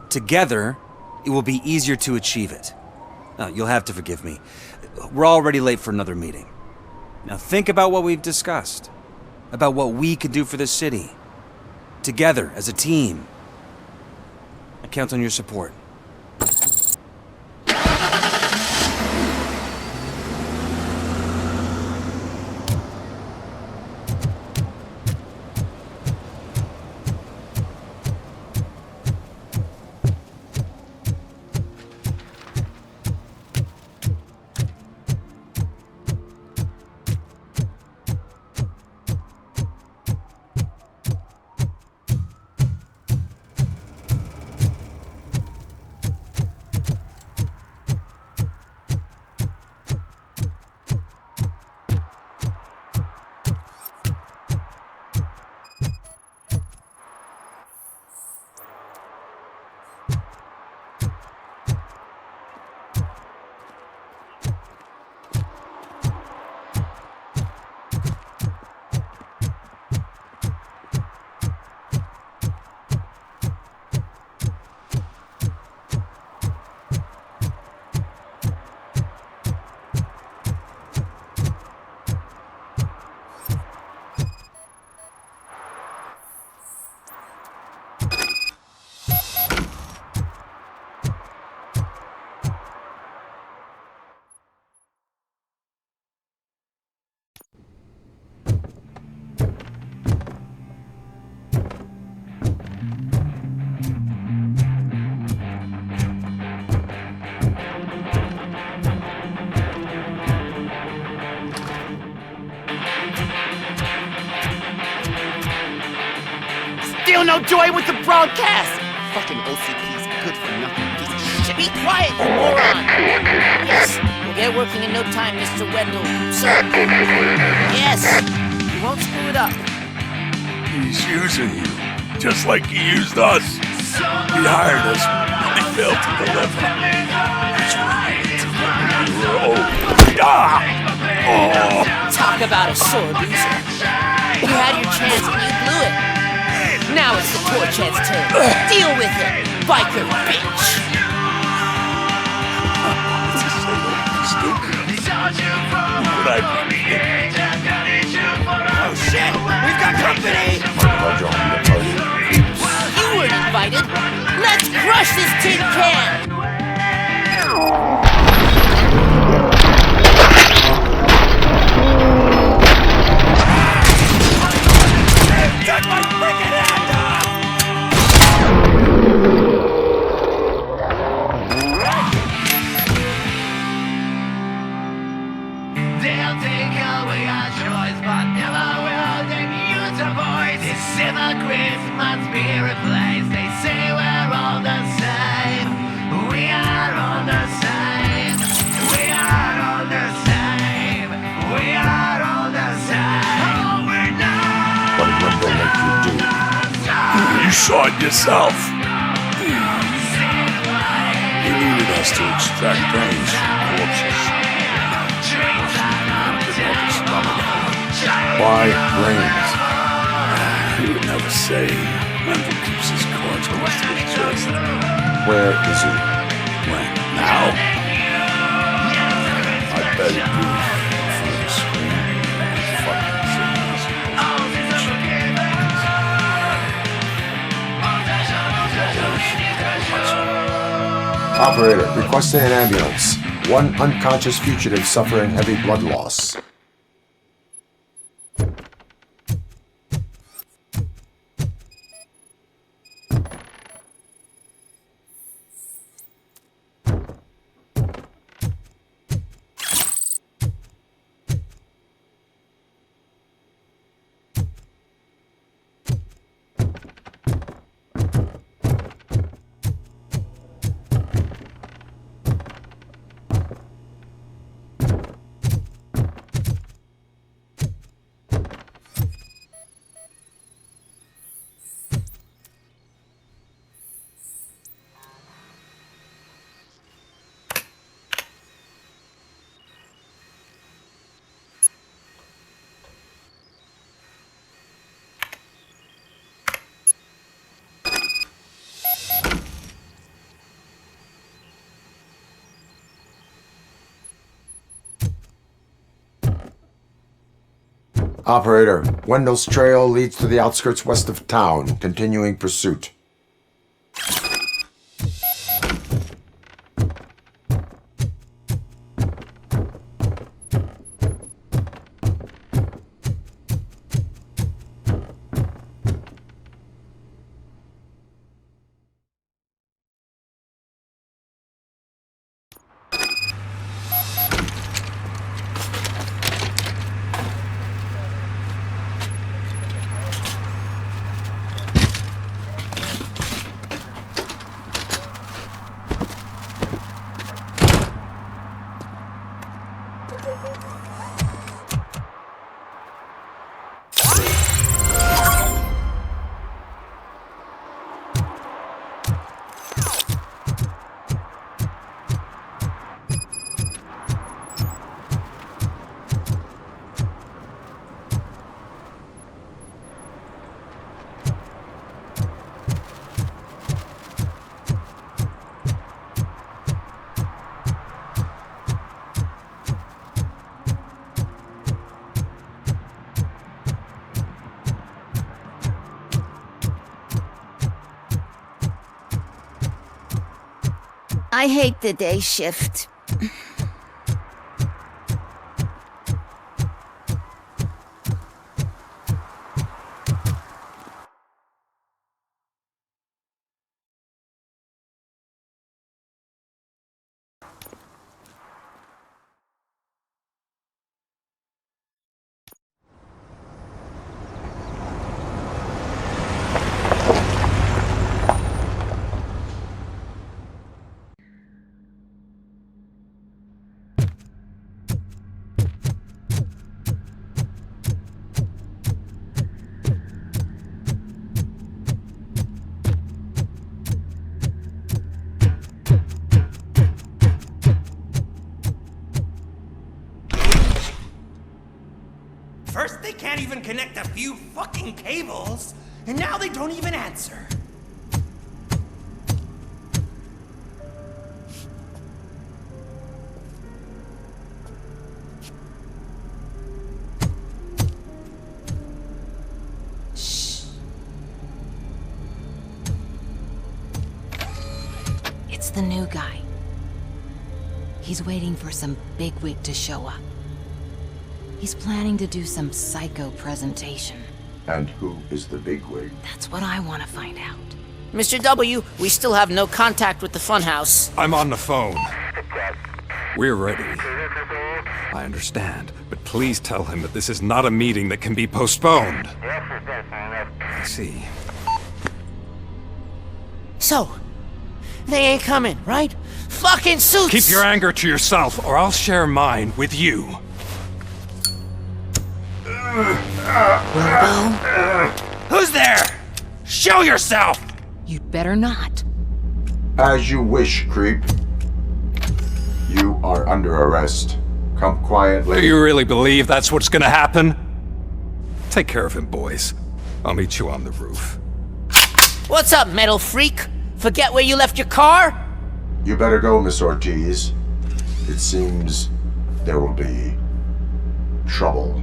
[SPEAKER 19] Together, it will be easier to achieve it. You'll have to forgive me. We're already late for another meeting. Now think about what we've discussed. About what we can do for this city. Together, as a team. I count on your support.
[SPEAKER 1] Still no joy with the broadcast! Fucking OCP's good for nothing piece of shit. Be quiet, you moron! Yes, we'll get working in no time, Mr. Wendell. Sir. Yes! You won't screw it up.
[SPEAKER 21] He's using you, just like he used us. He hired us, and he failed to deliver. That's right. We were old.
[SPEAKER 1] Talk about a sore loser. You had your chance and you blew it. Now it's the torch head's turn. Deal with it, biker bitch!
[SPEAKER 21] Oh shit! We've got company!
[SPEAKER 1] You were
[SPEAKER 2] excited. Let's crush this tin can!
[SPEAKER 21] Get my freaking hand off!
[SPEAKER 14] They'll take away our choice, but never will they mute our voice. These hypocrites must be replaced. They say we're all the same. We are all the same. We are all the same. We are all the same. Oh, we're not.
[SPEAKER 5] What did Wendell make you do?
[SPEAKER 21] You saw it yourself. He needed us to extract brains from corpses.
[SPEAKER 5] Why brains?
[SPEAKER 21] He would never say. Wendell keeps his cards close to his chest.
[SPEAKER 5] Where is he?
[SPEAKER 21] When? Now? I bet he'd be in front of the screen. Fucking signals.
[SPEAKER 5] Operator, requesting an ambulance. One unconscious fugitive suffering heavy blood loss. Operator, Wendell's trail leads to the outskirts west of town, continuing pursuit.
[SPEAKER 2] I hate the day shift.
[SPEAKER 10] First, they can't even connect a few fucking cables, and now they don't even answer.
[SPEAKER 11] That's the new guy. He's waiting for some bigwig to show up. He's planning to do some psycho presentation.
[SPEAKER 5] And who is the bigwig?
[SPEAKER 11] That's what I want to find out.
[SPEAKER 2] Mr. W, we still have no contact with the funhouse.
[SPEAKER 12] I'm on the phone. We're ready. I understand, but please tell him that this is not a meeting that can be postponed. I see.
[SPEAKER 2] So, they ain't coming, right? Fucking suits!
[SPEAKER 12] Keep your anger to yourself, or I'll share mine with you.
[SPEAKER 2] Robo?
[SPEAKER 12] Who's there? Show yourself!
[SPEAKER 11] You'd better not.
[SPEAKER 5] As you wish, creep. You are under arrest. Come quietly.
[SPEAKER 12] Do you really believe that's what's gonna happen? Take care of him, boys. I'll meet you on the roof.
[SPEAKER 2] What's up, metal freak? Forget where you left your car?
[SPEAKER 5] You better go, Miss Ortiz. It seems there will be trouble.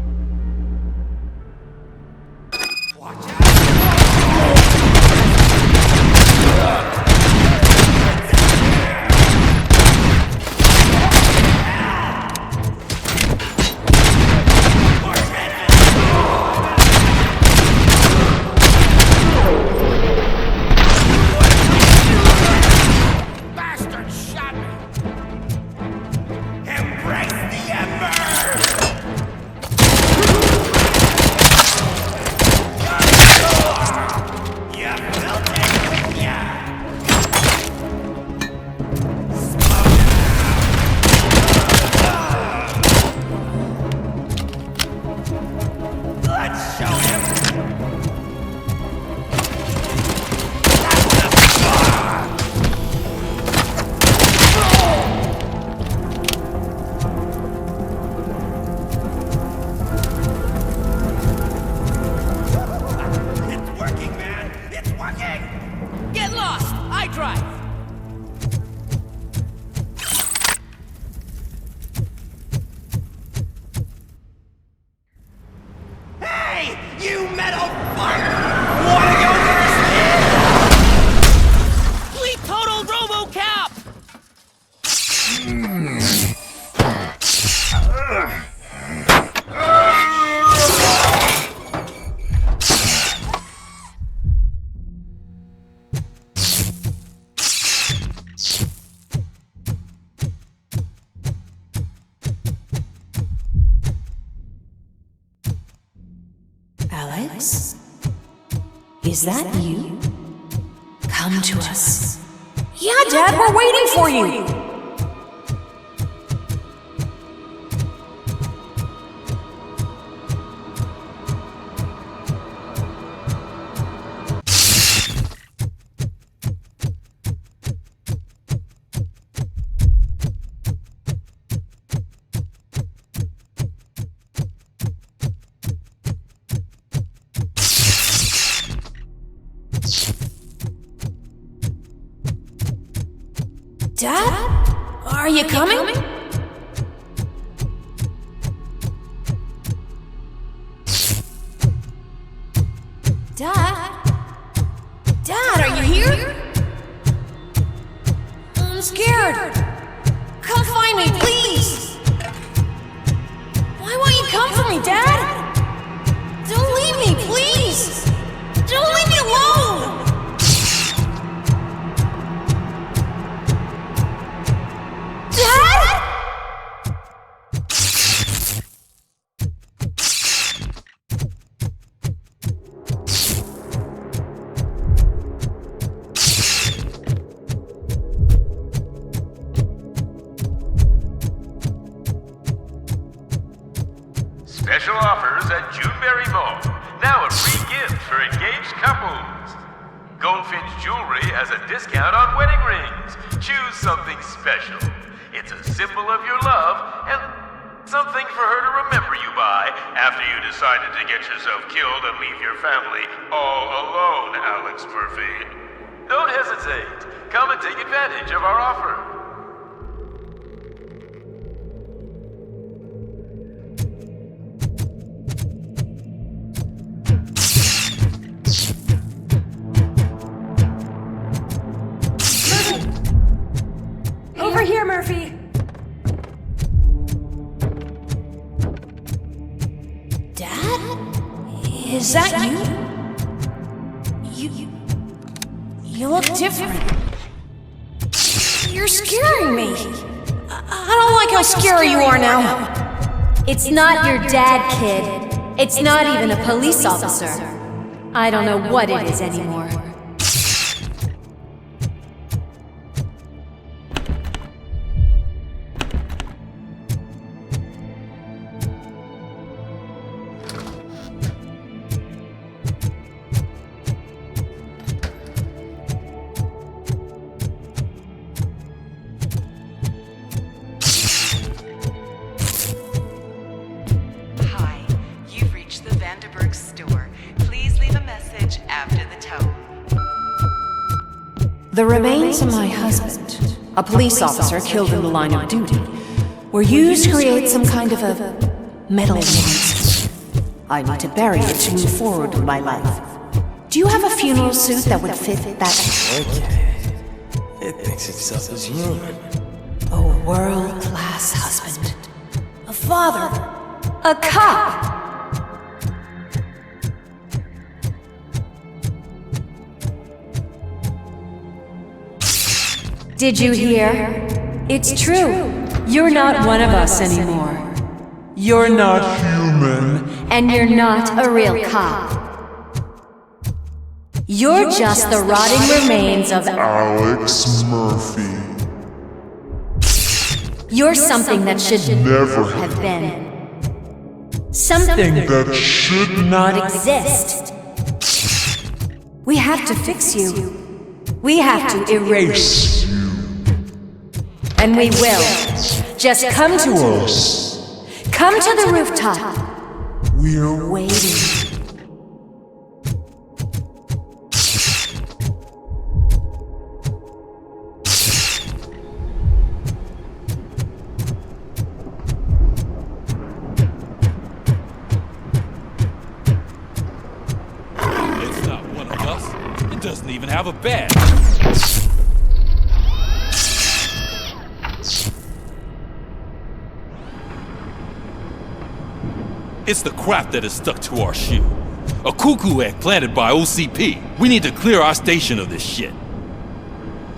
[SPEAKER 11] Alex? Is that you? Come to us.
[SPEAKER 9] Yeah, Dad, we're waiting for you. Dad? Are you coming? Dad? Dad, are you here? I'm scared. Come find me, please. Why won't you come for me, Dad? Don't leave me, please. Don't leave me alone. Dad?
[SPEAKER 20] Special offers at Juneberry Mall. Now a free gift for engaged couples. Goldfinch Jewelry has a discount on wedding rings. Choose something special. It's a symbol of your love and something for her to remember you by after you decided to get yourself killed and leave your family all alone, Alex Murphy. Don't hesitate. Come and take advantage of our offer.
[SPEAKER 3] over here, Murphy.
[SPEAKER 22] Dad? Is that you? You look different. You're scaring me. I don't like how scary you are now.
[SPEAKER 3] It's not your dad, kid. It's not even a police officer. I don't know what it is anymore.
[SPEAKER 22] The remains of my husband, a police officer killed in the line of duty, were used to create some kind of a metal monster. I need to bury it to move forward with my life. Do you have a funeral suit that would fit that?
[SPEAKER 6] Okay. It thinks itself as human.
[SPEAKER 22] A world-class husband. A father.
[SPEAKER 3] A cop! Did you hear? It's true. You're not one of us anymore.
[SPEAKER 16] You're not human.
[SPEAKER 3] And you're not a real cop. You're just the rotting remains of
[SPEAKER 16] Alex Murphy.
[SPEAKER 3] You're something that should
[SPEAKER 16] never
[SPEAKER 3] have been. Something
[SPEAKER 16] that should
[SPEAKER 3] not exist. We have to fix you. We have to erase you. And we will. Just come to us. Come to the rooftop.
[SPEAKER 16] We're
[SPEAKER 3] waiting.
[SPEAKER 21] It's not one of us. It doesn't even have a badge. It's the crap that is stuck to our shoe. A cuckoo egg planted by OCP. We need to clear our station of this shit.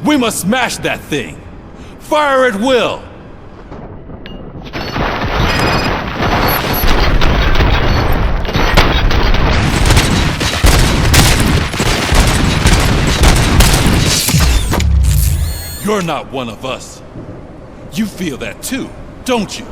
[SPEAKER 21] We must smash that thing. Fire at will. You're not one of us. You feel that too, don't you?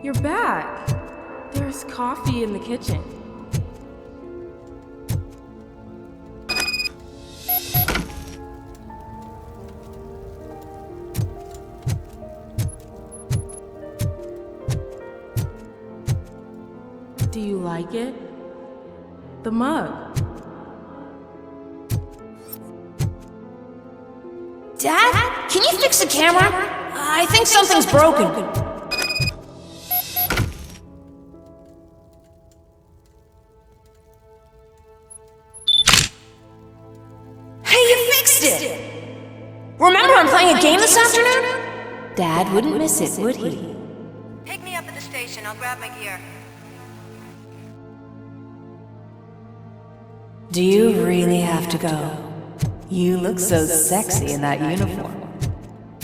[SPEAKER 18] You're back. There's coffee in the kitchen. Do you like it? The mug.
[SPEAKER 22] Dad? Can you fix the camera? I think something's broken. Remember I'm playing a game this afternoon?
[SPEAKER 3] Dad wouldn't miss it, would he?
[SPEAKER 15] Pick me up at the station. I'll grab my gear.
[SPEAKER 22] Do you really have to go? You look so sexy in that uniform.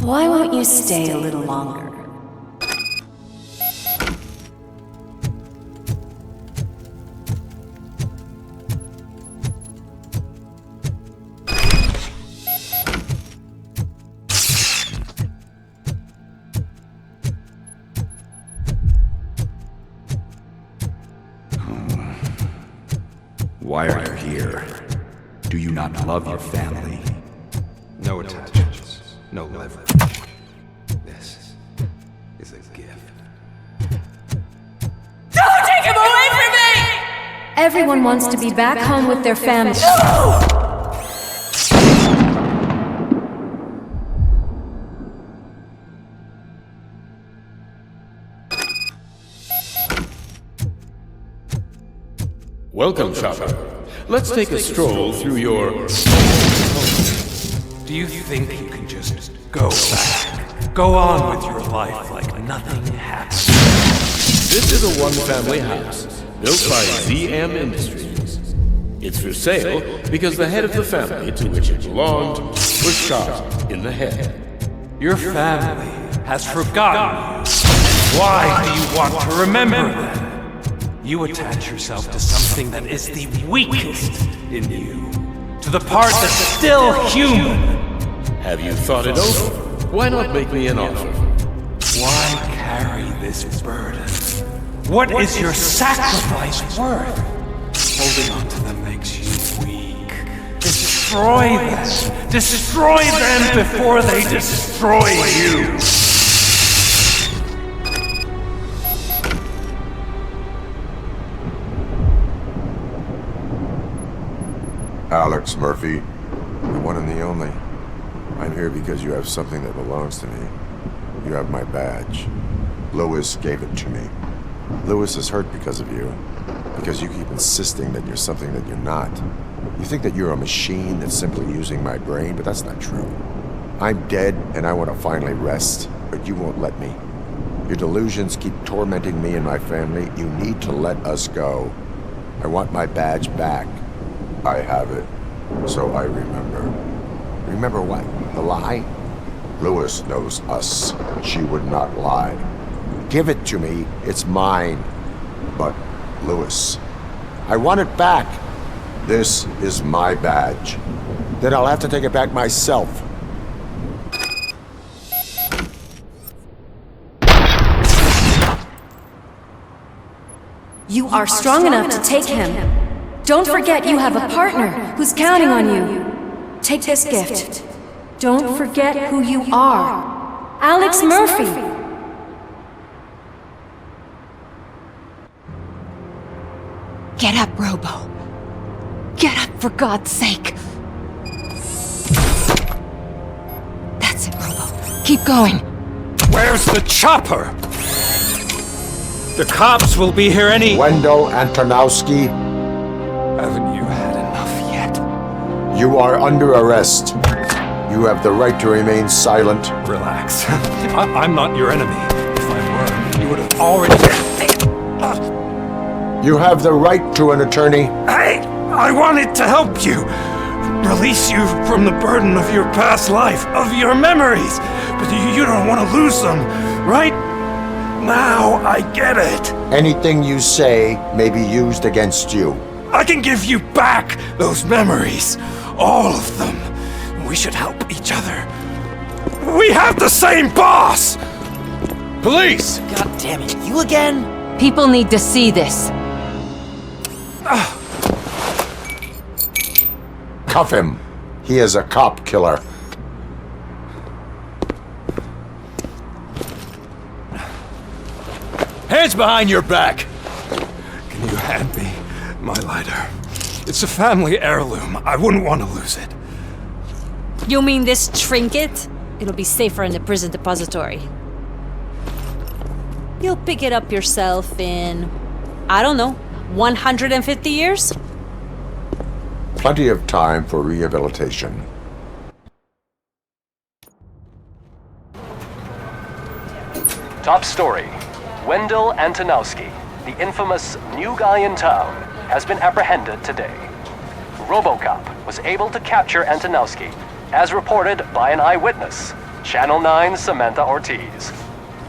[SPEAKER 22] Why won't you stay a little longer?
[SPEAKER 24] Why are you here? Do you not love your family?
[SPEAKER 12] No attachments, no leverage. This is a gift.
[SPEAKER 22] Don't take him away from me!
[SPEAKER 3] Everyone wants to be back home with their family.
[SPEAKER 20] Welcome, Chopper. Let's take a stroll through your...
[SPEAKER 12] Do you think you can just go back? Go on with your life like nothing happened?
[SPEAKER 20] This is a one-family house, built by ZM Industries. It's for sale because the head of the family to which it belonged was shot in the head.
[SPEAKER 12] Your family has forgotten you. Why do you want to remember them? You attach yourself to something that is the weakest in you, to the part that's still human.
[SPEAKER 20] Have you thought it over? Why not make me an offer?
[SPEAKER 12] Why carry this burden? What is your sacrifice worth? Holding on to them makes you weak. Destroy them! Destroy them before they destroy you!
[SPEAKER 5] Alex Murphy, the one and the only. I'm here because you have something that belongs to me. You have my badge. Lewis gave it to me. Lewis is hurt because of you. Because you keep insisting that you're something that you're not. You think that you're a machine that's simply using my brain, but that's not true. I'm dead, and I want to finally rest, but you won't let me. Your delusions keep tormenting me and my family. You need to let us go. I want my badge back. I have it, so I remember. Remember what? The lie? Lewis knows us. She would not lie. Give it to me. It's mine. But, Lewis, I want it back. This is my badge. Then I'll have to take it back myself.
[SPEAKER 3] You are strong enough to take him. Don't forget you have a partner who's counting on you. Take this gift. Don't forget who you are. Alex Murphy.
[SPEAKER 11] Get up, Robo. Get up, for God's sake. That's it, Robo. Keep going.
[SPEAKER 12] Where's the chopper? The cops will be here any...
[SPEAKER 5] Wendell Antonowski.
[SPEAKER 12] Haven't you had enough yet?
[SPEAKER 5] You are under arrest. You have the right to remain silent.
[SPEAKER 12] Relax. I'm not your enemy. If I were, you would have already...
[SPEAKER 5] You have the right to an attorney.
[SPEAKER 12] I wanted to help you. Release you from the burden of your past life, of your memories. But you don't want to lose them, right? Now I get it.
[SPEAKER 5] Anything you say may be used against you.
[SPEAKER 12] I can give you back those memories. All of them. We should help each other. We have the same boss! Police!
[SPEAKER 2] God damn it, you again?
[SPEAKER 11] People need to see this.
[SPEAKER 5] Cuff him. He is a cop killer.
[SPEAKER 12] Hands behind your back! Can you hand me my lighter? It's a family heirloom. I wouldn't want to lose it.
[SPEAKER 4] You mean this trinket? It'll be safer in the prison depository. You'll pick it up yourself in, I don't know, 150 years?
[SPEAKER 5] Plenty of time for rehabilitation.
[SPEAKER 7] Top story. Wendell Antonowski, the infamous new guy in town, has been apprehended today. RoboCop was able to capture Antonowski, as reported by an eyewitness, Channel 9's Samantha Ortiz.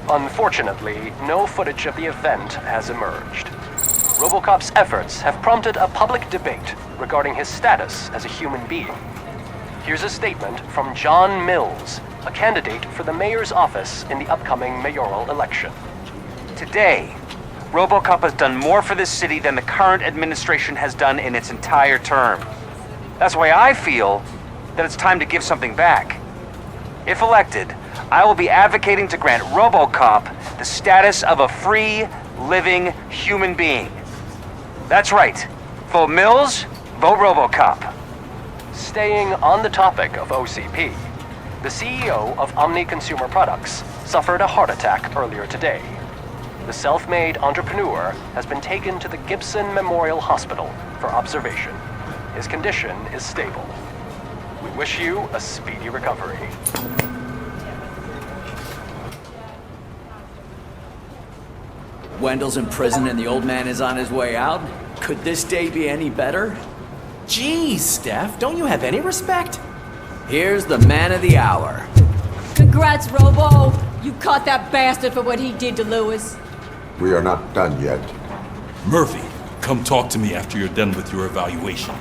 [SPEAKER 7] Unfortunately, no footage of the event has emerged. RoboCop's efforts have prompted a public debate regarding his status as a human being. Here's a statement from John Mills, a candidate for the mayor's office in the upcoming mayoral election.
[SPEAKER 13] Today, RoboCop has done more for this city than the current administration has done in its entire term. That's why I feel that it's time to give something back. If elected, I will be advocating to grant RoboCop the status of a free, living human being. That's right. Vote Mills, vote RoboCop.
[SPEAKER 7] Staying on the topic of OCP, the CEO of Omni Consumer Products suffered a heart attack earlier today. The self-made entrepreneur has been taken to the Gibson Memorial Hospital for observation. His condition is stable. We wish you a speedy recovery.
[SPEAKER 8] Wendell's in prison and the old man is on his way out? Could this day be any better?
[SPEAKER 17] Jeez, Steph, don't you have any respect?
[SPEAKER 8] Here's the man of the hour.
[SPEAKER 4] Congrats, Robo! You caught that bastard for what he did to Lewis.
[SPEAKER 5] We are not done yet.
[SPEAKER 21] Murphy, come talk to me after you're done with your evaluation.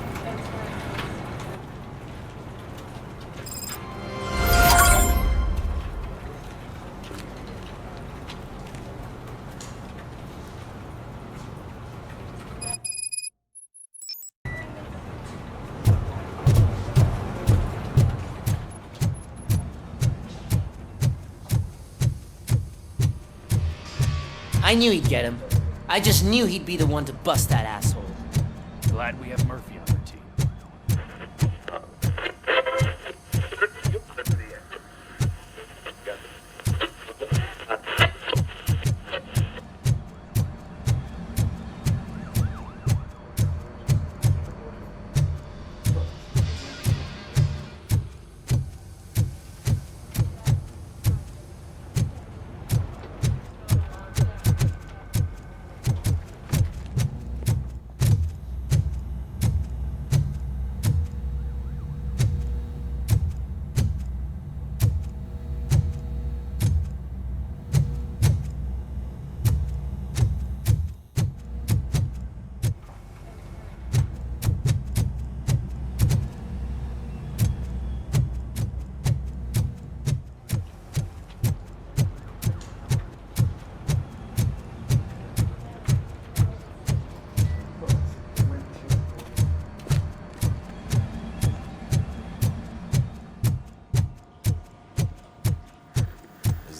[SPEAKER 2] I knew he'd get him. I just knew he'd be the one to bust that asshole.
[SPEAKER 12] Glad we have Murphy on our team.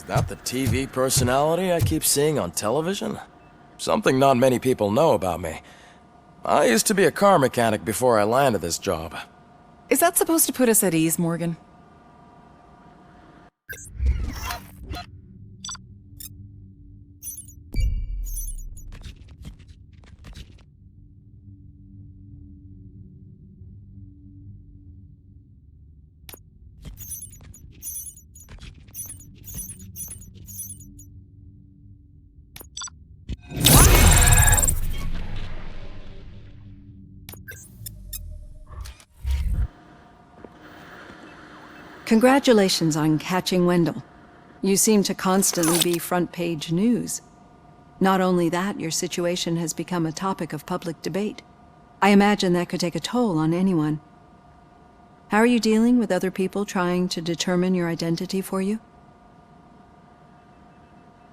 [SPEAKER 6] That the TV personality I keep seeing on television? Something not many people know about me. I used to be a car mechanic before I landed this job.
[SPEAKER 19] Is that supposed to put us at ease, Morgan?
[SPEAKER 22] Congratulations on catching Wendell. You seem to constantly be front-page news. Not only that, your situation has become a topic of public debate. I imagine that could take a toll on anyone. How are you dealing with other people trying to determine your identity for you?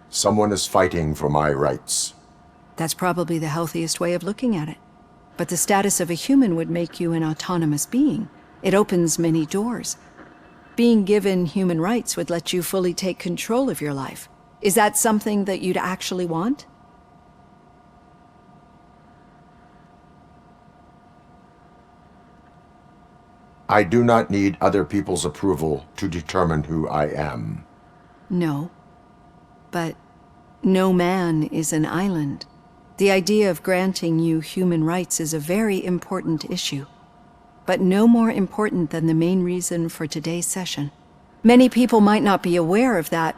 [SPEAKER 5] Someone is fighting for my rights.
[SPEAKER 22] That's probably the healthiest way of looking at it. But the status of a human would make you an autonomous being. It opens many doors. Being given human rights would let you fully take control of your life. Is that something that you'd actually want?
[SPEAKER 5] I do not need other people's approval to determine who I am.
[SPEAKER 22] No. But no man is an island. The idea of granting you human rights is a very important issue. But no more important than the main reason for today's session. Many people might not be aware of that,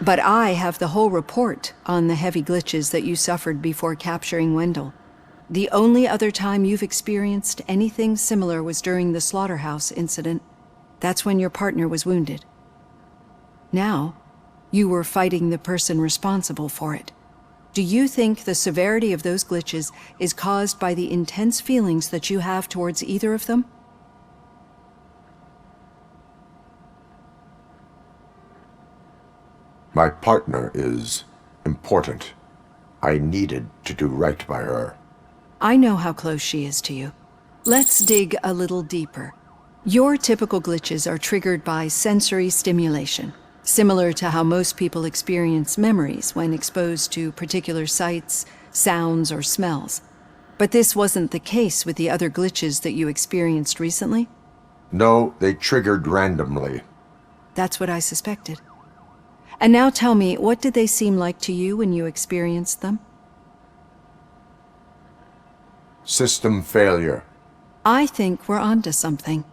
[SPEAKER 22] but I have the whole report on the heavy glitches that you suffered before capturing Wendell. The only other time you've experienced anything similar was during the slaughterhouse incident. That's when your partner was wounded. Now, you were fighting the person responsible for it. Do you think the severity of those glitches is caused by the intense feelings that you have towards either of them?
[SPEAKER 5] My partner is important. I needed to do right by her.
[SPEAKER 22] I know how close she is to you. Let's dig a little deeper. Your typical glitches are triggered by sensory stimulation, similar to how most people experience memories when exposed to particular sights, sounds, or smells. But this wasn't the case with the other glitches that you experienced recently?
[SPEAKER 5] No, they triggered randomly.
[SPEAKER 22] That's what I suspected.
[SPEAKER 3] And now tell me, what did they seem like to you when you experienced them?
[SPEAKER 5] System failure.
[SPEAKER 3] I think we're onto something.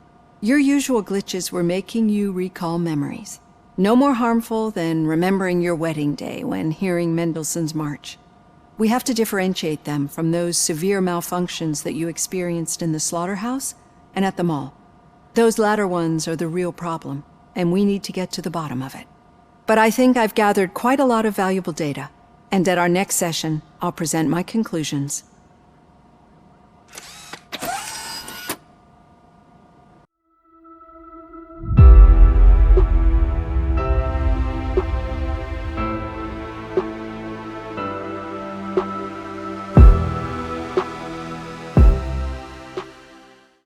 [SPEAKER 3] Your usual glitches were making you recall memories. No more harmful than remembering your wedding day when hearing Mendelssohn's March. We have to differentiate them from those severe malfunctions that you experienced in the slaughterhouse and at the mall. Those latter ones are the real problem, and we need to get to the bottom of it. But I think I've gathered quite a lot of valuable data, and at our next session, I'll present my conclusions